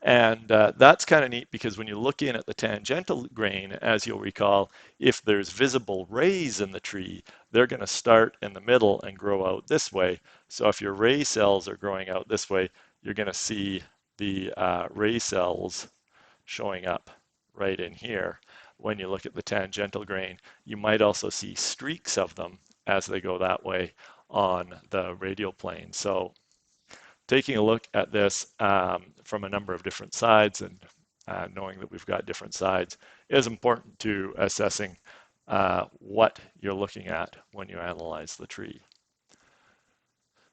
And that's kind of neat because when you look in at the tangential grain, as you'll recall, if there's visible rays in the tree, they're going to start in the middle and grow out this way. So if your ray cells are growing out this way, you're going to see the ray cells showing up right in here. When you look at the tangential grain, you might also see streaks of them as they go that way on the radial plane. So taking a look at this from a number of different sides and knowing that we've got different sides is important to assessing what you're looking at when you analyze the tree.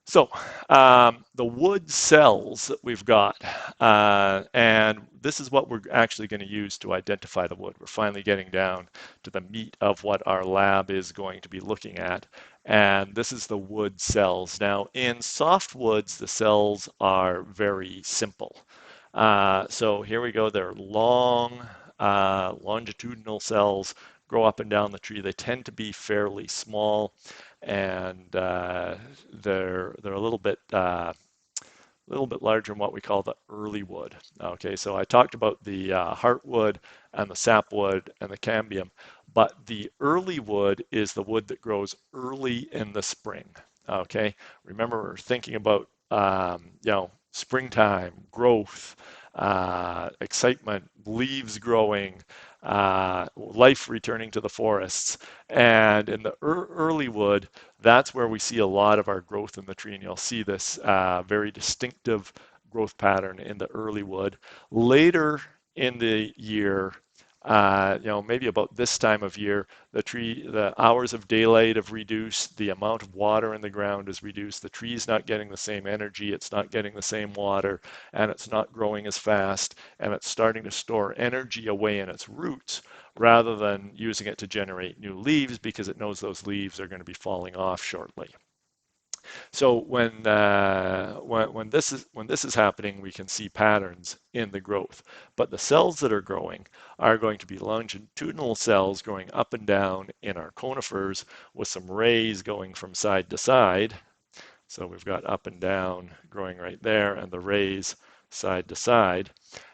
So the wood cells that we've got, and this is what we're actually going to use to identify the wood. We're finally getting down to the meat of what our lab is going to be looking at. And this is the wood cells. Now in softwoods, the cells are very simple. So here we go. They're long, longitudinal cells, grow up and down the tree. They tend to be fairly small, and they're a little bit larger than what we call the early wood. Okay, so I talked about the heartwood and the sapwood and the cambium, but the early wood is the wood that grows early in the spring. Okay, remember we're thinking about springtime, growth, excitement, leaves growing, life returning to the forests. And in the early wood, that's where we see a lot of our growth in the tree. And you'll see this very distinctive growth pattern in the early wood. Later in the year, maybe about this time of year, the hours of daylight have reduced, the amount of water in the ground is reduced, the tree's not getting the same energy, it's not getting the same water, and it's not growing as fast, and it's starting to store energy away in its roots rather than using it to generate new leaves because it knows those leaves are going to be falling off shortly. So when this is happening, we can see patterns in the growth. But the cells that are growing are going to be longitudinal cells growing up and down in our conifers with some rays going from side to side. So we've got up and down growing right there, and the rays side to side.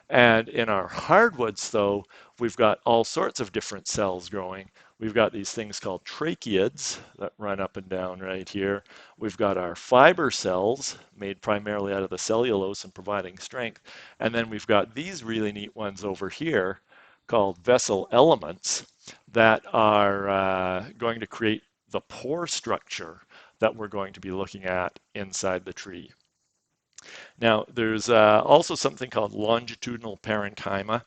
And in our hardwoods, though, we've got all sorts of different cells growing. We've got these things called tracheids that run up and down right here. We've got our fiber cells made primarily out of the cellulose and providing strength. And then we've got these really neat ones over here called vessel elements that are going to create the pore structure that we're going to be looking at inside the tree. Now, there's also something called longitudinal parenchyma.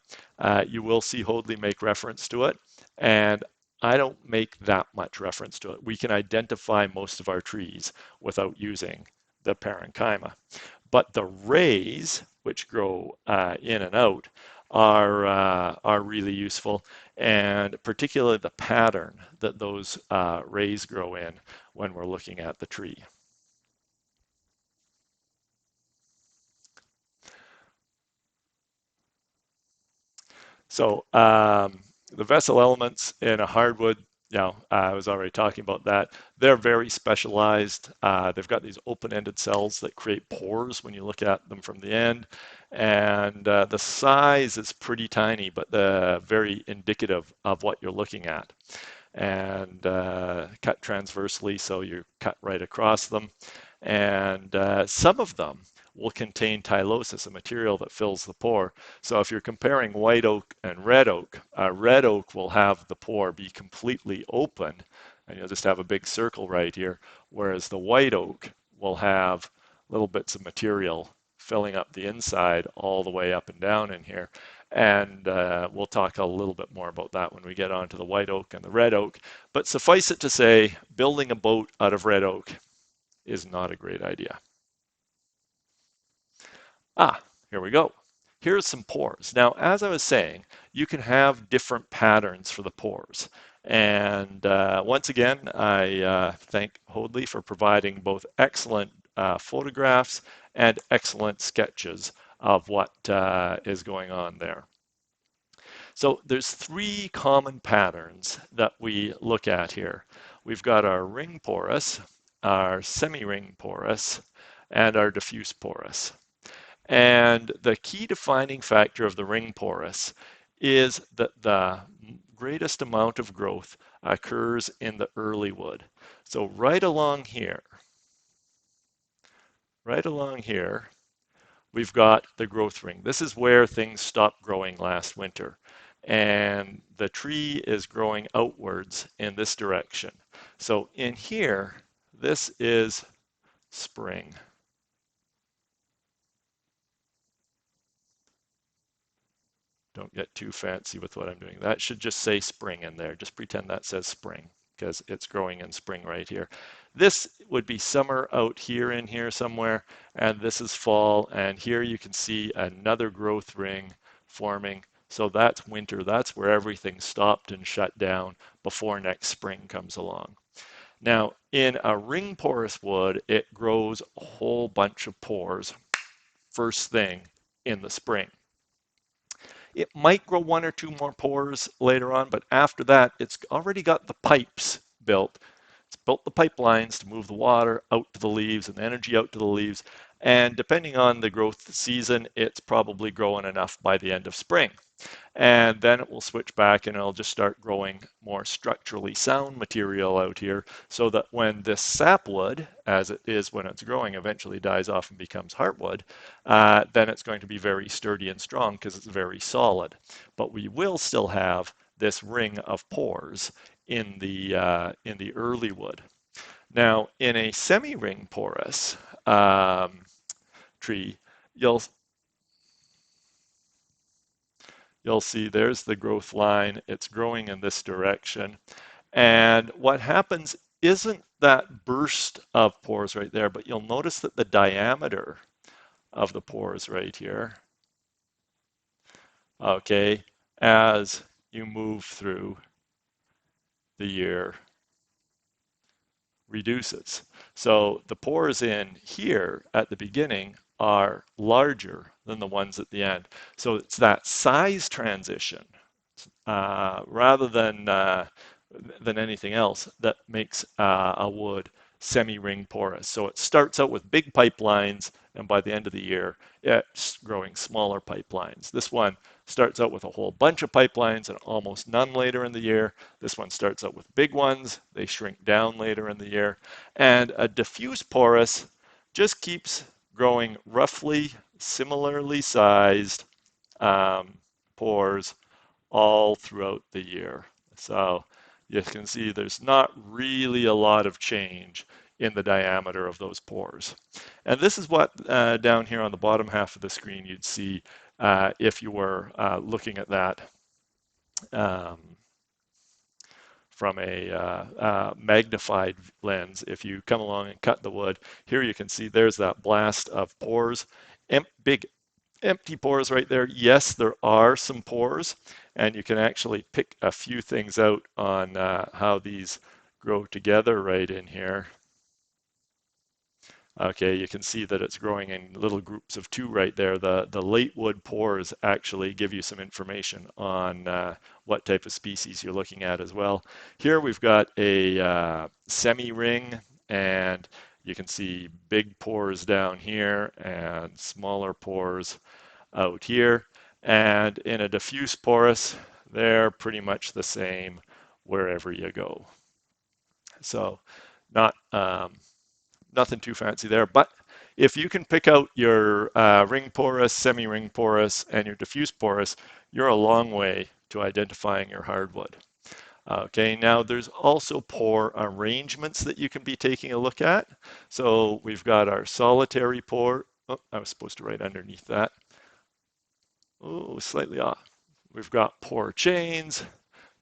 You will see Hoadley make reference to it. And I don't make that much reference to it. We can identify most of our trees without using the parenchyma. But the rays, which grow in and out, are really useful, and particularly the pattern that those rays grow in when we're looking at the tree. So the vessel elements in a hardwood, I was already talking about that. They're very specialized. They've got these open-ended cells that create pores when you look at them from the end. And the size is pretty tiny, but very indicative of what you're looking at. And cut transversely, so you cut right across them. And some of them will contain tylosis, a material that fills the pore. So if you're comparing white oak and red oak will have the pore be completely open, and you'll just have a big circle right here, whereas the white oak will have little bits of material filling up the inside all the way up and down in here. And we'll talk a little bit more about that when we get onto the white oak and the red oak. But suffice it to say, building a boat out of red oak is not a great idea. Ah, here we go. Here's some pores. Now, as I was saying, you can have different patterns for the pores. And once again, I thank Hoadley for providing both excellent photographs and excellent sketches of what is going on there. So there's three common patterns that we look at here. We've got our ring porous, our semi-ring porous, and our diffuse porous. And the key defining factor of the ring porous is that the greatest amount of growth occurs in the early wood. So right along here, we've got the growth ring. This is where things stopped growing last winter. And the tree is growing outwards in this direction. So in here, this is spring. Don't get too fancy with what I'm doing. That should just say spring in there. Just pretend that says spring because it's growing in spring right here. This would be summer out here in here somewhere, and this is fall. And here you can see another growth ring forming. So that's winter. That's where everything stopped and shut down before next spring comes along. Now, in a ring porous wood, it grows a whole bunch of pores first thing in the spring. It might grow one or two more pores later on, but after that, it's already got the pipes built. It's built the pipelines to move the water out to the leaves and the energy out to the leaves. And depending on the growth season, it's probably growing enough by the end of spring. And then it will switch back and it'll just start growing more structurally sound material out here so that when this sapwood, as it is when it's growing, eventually dies off and becomes heartwood, then it's going to be very sturdy and strong because it's very solid. But we will still have this ring of pores in the early wood. Now, in a semi-ring porous tree, you'll you'll see there's the growth line. It's growing in this direction. And what happens isn't that burst of pores right there, but you'll notice that the diameter of the pores right here, okay, as you move through the year reduces. So the pores in here at the beginning are larger than the ones at the end. So it's that size transition rather than anything else that makes a wood semi-ring porous. So it starts out with big pipelines, and by the end of the year, it's growing smaller pipelines. This one starts out with a whole bunch of pipelines and almost none later in the year. This one starts out with big ones. They shrink down later in the year. And a diffuse porous just keeps growing roughly similarly sized pores all throughout the year. So you can see there's not really a lot of change in the diameter of those pores. And this is what down here on the bottom half of the screen you'd see if you were looking at that. Um, from a magnified lens. If you come along and cut the wood, here you can see there's that blast of pores, big empty pores right there. Yes, there are some pores, and you can actually pick a few things out on how these grow together right in here. Okay, you can see that it's growing in little groups of two right there. The late wood pores actually give you some information on what type of species you're looking at as well. Here we've got a semi-ring, and you can see big pores down here and smaller pores out here. And in a diffuse porous, they're pretty much the same wherever you go. So not nothing too fancy there. But if you can pick out your ring porous, semi-ring porous, and your diffuse porous, you're a long way to identifying your hardwood. Okay, now there's also pore arrangements that you can be taking a look at. So we've got our solitary pore. Oh, I was supposed to write underneath that. Oh, slightly off. We've got pore chains,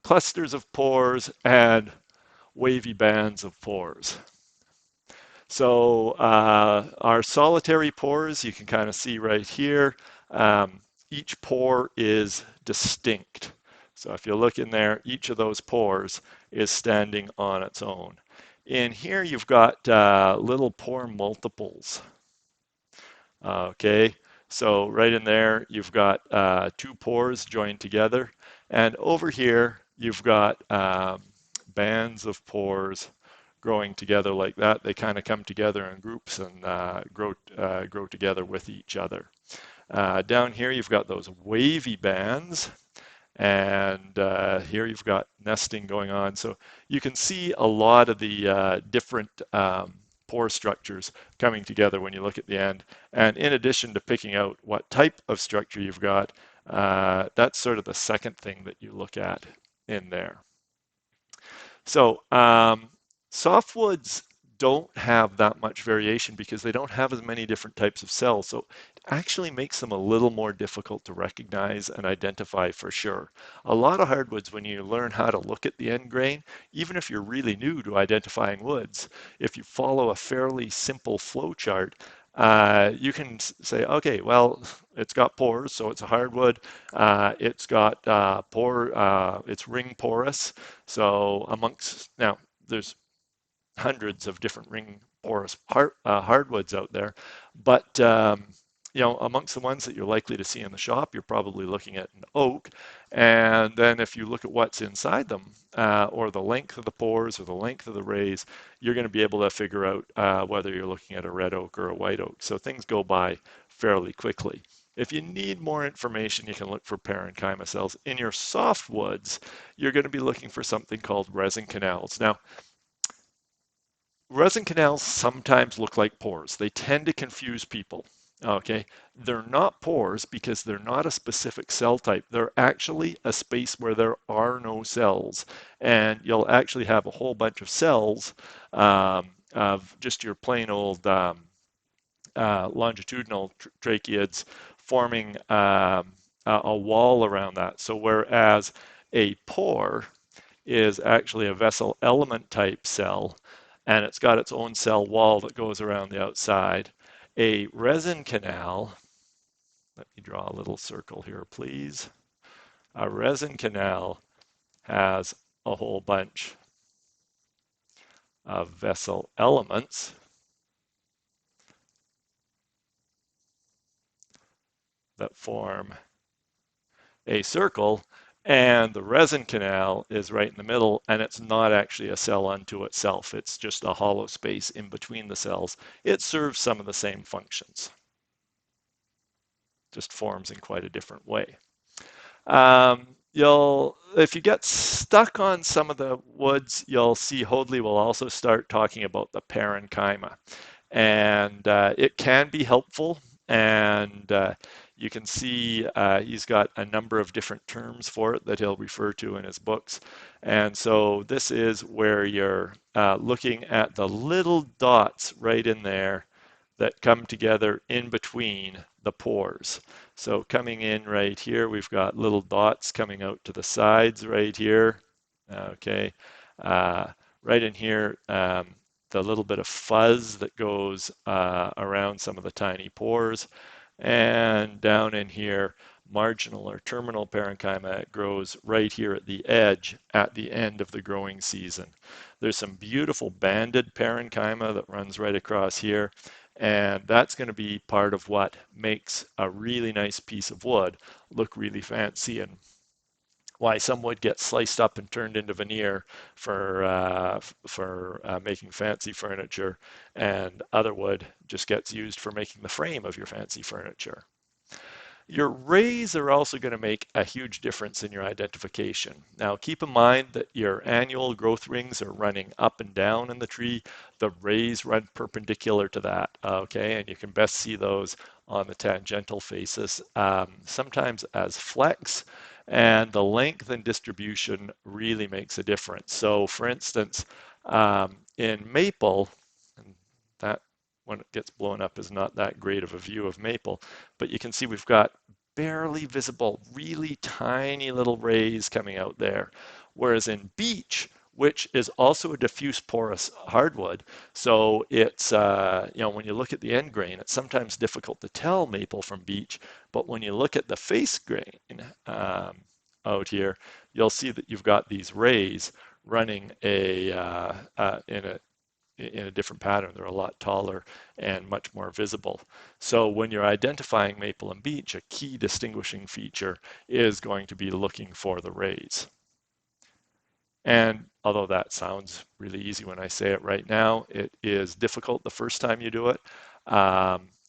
clusters of pores, and wavy bands of pores. So our solitary pores, you can kind of see right here, each pore is distinct. So if you look in there, each of those pores is standing on its own. In here, you've got little pore multiples. Okay, so right in there, you've got two pores joined together. And over here, you've got bands of pores growing together like that. They kind of come together in groups and grow together with each other. Down here, you've got those wavy bands. And here you've got nesting going on. So you can see a lot of the different pore structures coming together when you look at the end. And in addition to picking out what type of structure you've got, that's sort of the second thing that you look at in there. So softwoods don't have that much variation because they don't have as many different types of cells. So it actually makes them a little more difficult to recognize and identify for sure. A lot of hardwoods, when you learn how to look at the end grain, even if you're really new to identifying woods, if you follow a fairly simple flow chart, you can say, okay, well, it's got pores, so it's a hardwood. It's got it's ring porous. So now there's hundreds of different ring porous hardwoods out there, but amongst the ones that you're likely to see in the shop, you're probably looking at an oak. And then if you look at what's inside them, or the length of the pores or the length of the rays, you're going to be able to figure out whether you're looking at a red oak or a white oak. So things go by fairly quickly. If you need more information, you can look for parenchyma cells. In your softwoods, you're going to be looking for something called resin canals. Now, resin canals sometimes look like pores. They tend to confuse people. Okay, they're not pores because they're not a specific cell type. They're actually a space where there are no cells, and you'll actually have a whole bunch of cells of just your plain old longitudinal tracheids forming a wall around that. So whereas a pore is actually a vessel element type cell, and it's got its own cell wall that goes around the outside. A resin canal, let me draw a little circle here, please. A resin canal has a whole bunch of vessel elements that form a circle, and the resin canal is right in the middle, and it's not actually a cell unto itself. It's just a hollow space in between the cells. It serves some of the same functions, just forms in quite a different way. If you get stuck on some of the woods, you'll see Hoadley will also start talking about the parenchyma, and it can be helpful. And you can see he's got a number of different terms for it that he'll refer to in his books. And so this is where you're looking at the little dots right in there that come together in between the pores. So coming in right here, we've got little dots coming out to the sides right here. Okay. Uh, right in here, the little bit of fuzz that goes around some of the tiny pores. And down in here, marginal or terminal parenchyma grows right here at the edge at the end of the growing season. There's some beautiful banded parenchyma that runs right across here. And that's going to be part of what makes a really nice piece of wood look really fancy, and why some wood gets sliced up and turned into veneer for making fancy furniture, and other wood just gets used for making the frame of your fancy furniture. Your rays are also going to make a huge difference in your identification. Now, keep in mind that your annual growth rings are running up and down in the tree. The rays run perpendicular to that, okay? And you can best see those on the tangential faces, sometimes as flecks, and the length and distribution really makes a difference. So, for instance, in maple, and that when it gets blown up is not that great of a view of maple, but you can see we've got barely visible, really tiny little rays coming out there. Whereas in beech, which is also a diffuse porous hardwood, so it's, when you look at the end grain, it's sometimes difficult to tell maple from beech, but when you look at the face grain out here, you'll see that you've got these rays running in a different pattern. They're a lot taller and much more visible. So when you're identifying maple and beech, a key distinguishing feature is going to be looking for the rays. And although that sounds really easy when I say it right now, it is difficult the first time you do it.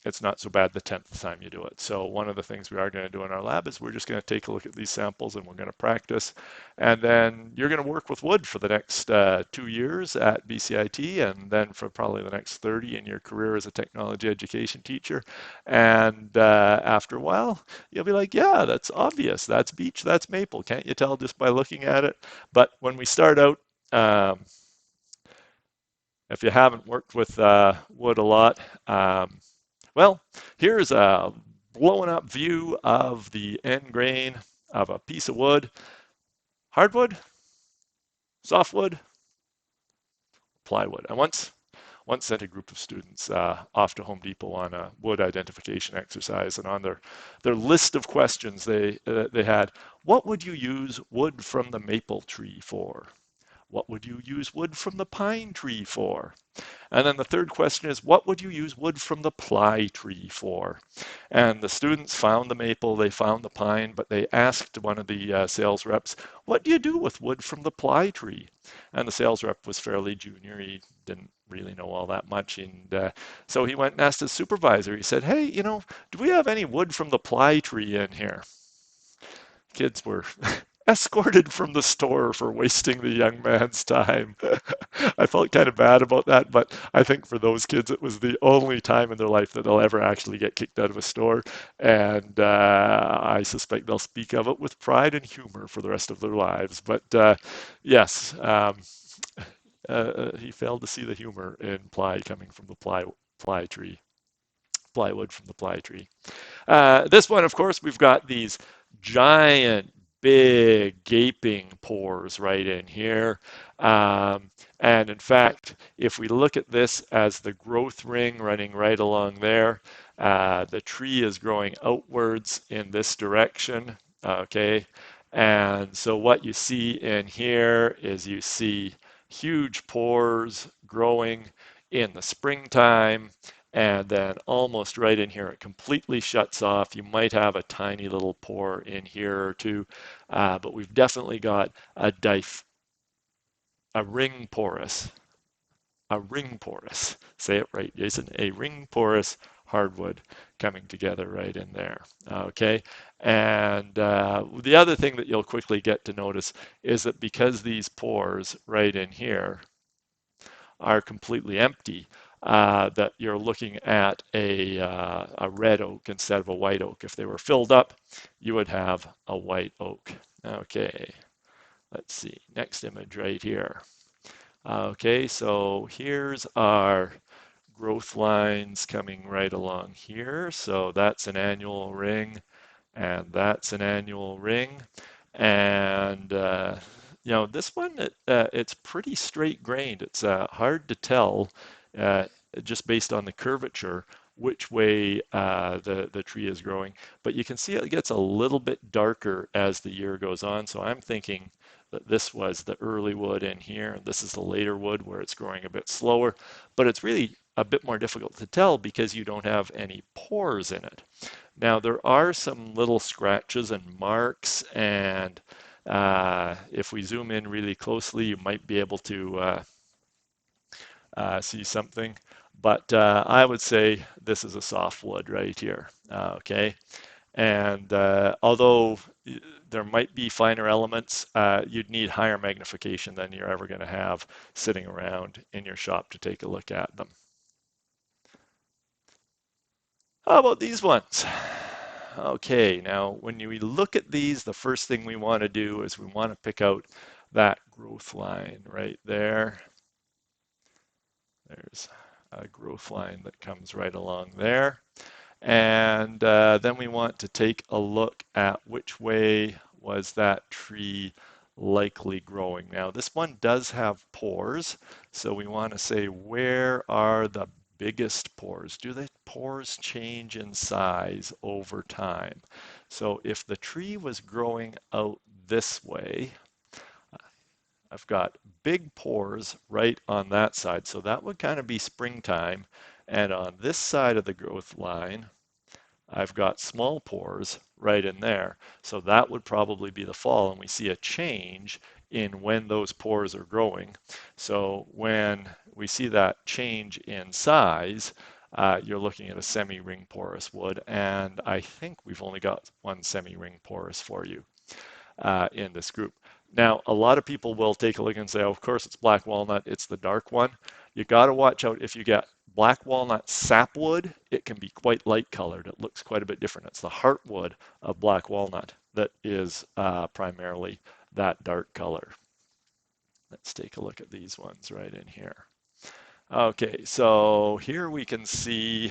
It's not so bad the 10th time you do it. So one of the things we are going to do in our lab is we're just going to take a look at these samples and we're going to practice. And then you're going to work with wood for the next 2 years at BCIT, and then for probably the next 30 in your career as a technology education teacher. And after a while, you'll be like, yeah, that's obvious. That's beech, that's maple. Can't you tell just by looking at it? But when we start out, um, if you haven't worked with wood a lot, well, here's a blowing up view of the end grain of a piece of wood. Hardwood, softwood, plywood. I once sent a group of students off to Home Depot on a wood identification exercise, and on their list of questions they had, what would you use wood from the maple tree for? What would you use wood from the pine tree for? And then the third question is, what would you use wood from the ply tree for? And the students found the maple, they found the pine, but they asked one of the sales reps, what do you do with wood from the ply tree? And the sales rep was fairly junior. He didn't really know all that much. And so he went and asked his supervisor, he said, hey, do we have any wood from the ply tree in here? Kids were escorted from the store for wasting the young man's time. I felt kind of bad about that, but I think for those kids, it was the only time in their life that they'll ever actually get kicked out of a store. And I suspect they'll speak of it with pride and humor for the rest of their lives. But yes, he failed to see the humor in ply coming from the ply tree, plywood from the ply tree. This one, of course, we've got these giant, big, gaping pores right in here. And in fact, if we look at this as the growth ring running right along there, the tree is growing outwards in this direction, okay? And so what you see in here is you see huge pores growing in the springtime, and then almost right in here it completely shuts off. You might have a tiny little pore in here or two, but we've definitely got a ring porous, say it right, Jason, a ring porous hardwood coming together right in there. Okay, and the other thing that you'll quickly get to notice is that because these pores right in here are completely empty, that you're looking at a red oak instead of a white oak. If they were filled up, you would have a white oak. Okay, let's see, next image right here. Okay, so here's our growth lines coming right along here. So that's an annual ring, and that's an annual ring. And this one, it's pretty straight grained. It's hard to tell uh, just based on the curvature which way the tree is growing. But you can see it gets a little bit darker as the year goes on. So I'm thinking that this was the early wood in here, and this is the later wood where it's growing a bit slower. But it's really a bit more difficult to tell because you don't have any pores in it. Now, there are some little scratches and marks, and if we zoom in really closely, you might be able to see something. But I would say this is a softwood right here, okay? And although there might be finer elements, you'd need higher magnification than you're ever going to have sitting around in your shop to take a look at them. How about these ones? Okay, now when we look at these, the first thing we want to do is we want to pick out that growth line right there. There's a growth line that comes right along there. And then we want to take a look at which way was that tree likely growing. Now this one does have pores, so we want to say where are the biggest pores? Do the pores change in size over time? So if the tree was growing out this way, I've got big pores right on that side, so that would kind of be springtime. And on this side of the growth line, I've got small pores right in there. So that would probably be the fall, and we see a change in when those pores are growing. So when we see that change in size, you're looking at a semi-ring porous wood, and I think we've only got one semi-ring porous for you in this group. Now, a lot of people will take a look and say, oh, of course, it's black walnut, it's the dark one. You got to watch out if you get black walnut sapwood, it can be quite light colored. It looks quite a bit different. It's the heartwood of black walnut that is primarily that dark color. Let's take a look at these ones right in here. Okay, so here we can see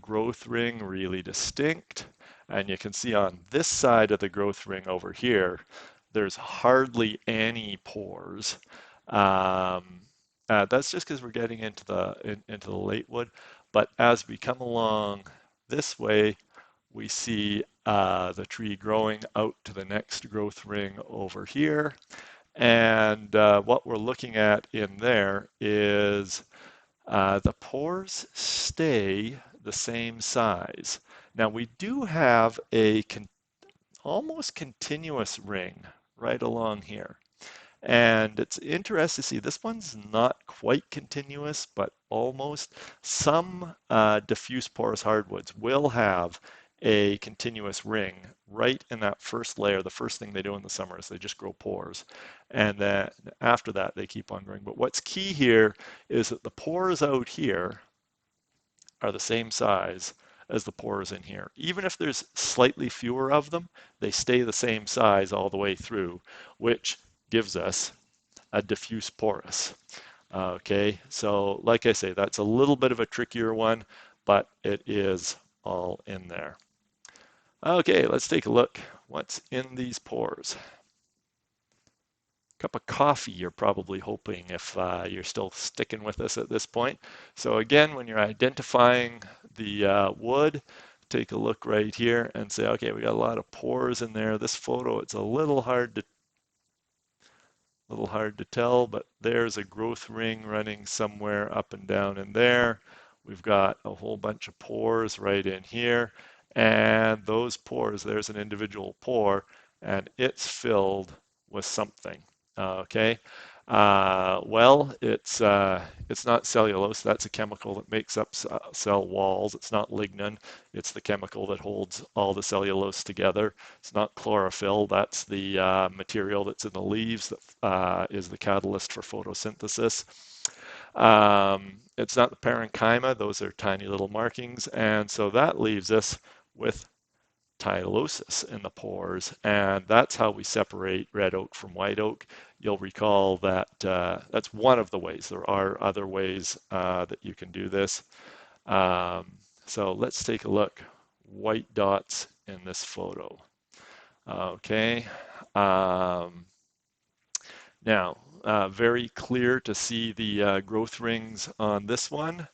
growth ring really distinct. And you can see on this side of the growth ring over here, there's hardly any pores. That's just because we're getting into the late wood. But as we come along this way, we see the tree growing out to the next growth ring over here. And what we're looking at in there is the pores stay the same size. Now we do have a almost continuous ring right along here. And it's interesting to see this one's not quite continuous, but almost. Some diffuse porous hardwoods will have a continuous ring right in that first layer. The first thing they do in the summer is they just grow pores. And then after that, they keep on growing. But what's key here is that the pores out here are the same size as the pores in here. Even if there's slightly fewer of them, they stay the same size all the way through, which gives us a diffuse porous. Okay, so like I say, that's a little bit of a trickier one, but it is all in there. Okay, let's take a look. What's in these pores? Cup of coffee, you're probably hoping if you're still sticking with us at this point. So again, when you're identifying the wood, take a look right here and say, okay, we got a lot of pores in there. This photo, it's a little hard to tell, but there's a growth ring running somewhere up and down in there. We've got a whole bunch of pores right in here. And those pores, there's an individual pore, and it's filled with something. Okay. Well, it's not cellulose. That's a chemical that makes up cell walls. It's not lignin. It's the chemical that holds all the cellulose together. It's not chlorophyll. That's the material that's in the leaves that is the catalyst for photosynthesis. It's not the parenchyma. Those are tiny little markings. And so that leaves us with tylosis in the pores, and that's how we separate red oak from white oak. You'll recall that that's one of the ways. There are other ways that you can do this. So let's take a look. White dots in this photo. Okay. Now, very clear to see the growth rings on this one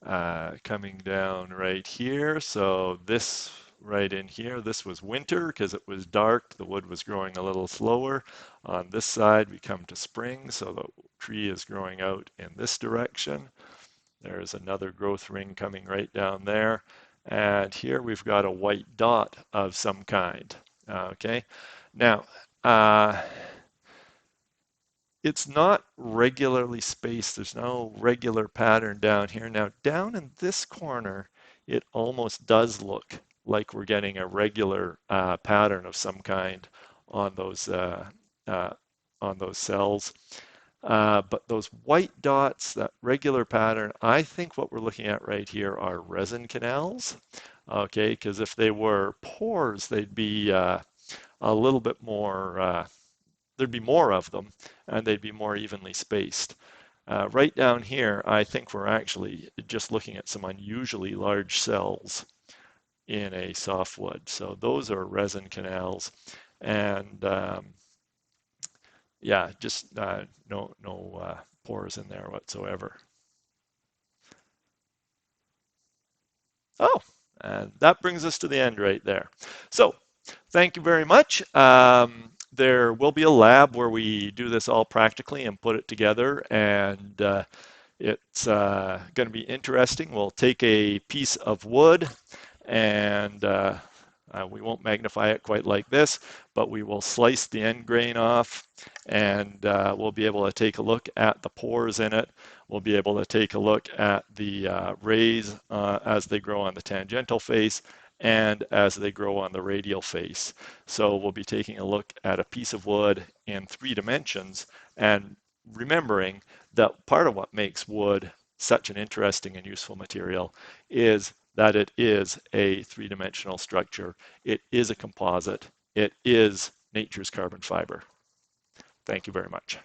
coming down right here. So this right in here, this was winter because it was dark. The wood was growing a little slower. On this side, we come to spring, so the tree is growing out in this direction. There's another growth ring coming right down there. And here we've got a white dot of some kind. Okay. Now, it's not regularly spaced. There's no regular pattern down here. Now, down in this corner, it almost does look like we're getting a regular pattern of some kind on uh, those cells. But those white dots, that regular pattern, I think what we're looking at right here are resin canals. Okay, because if they were pores, they'd be a little bit more there'd be more of them and they'd be more evenly spaced. Right down here, I think we're actually just looking at some unusually large cells in a softwood. So those are resin canals, and yeah, just no pores in there whatsoever. Oh, and that brings us to the end right there. So thank you very much. There will be a lab where we do this all practically and put it together, and it's going to be interesting. We'll take a piece of wood and we won't magnify it quite like this, but we will slice the end grain off and we'll be able to take a look at the pores in it. We'll be able to take a look at the rays as they grow on the tangential face and as they grow on the radial face. So we'll be taking a look at a piece of wood in 3 dimensions and remembering that part of what makes wood such an interesting and useful material is that it is a 3 dimensional structure. It is a composite. It is nature's carbon fiber. Thank you very much.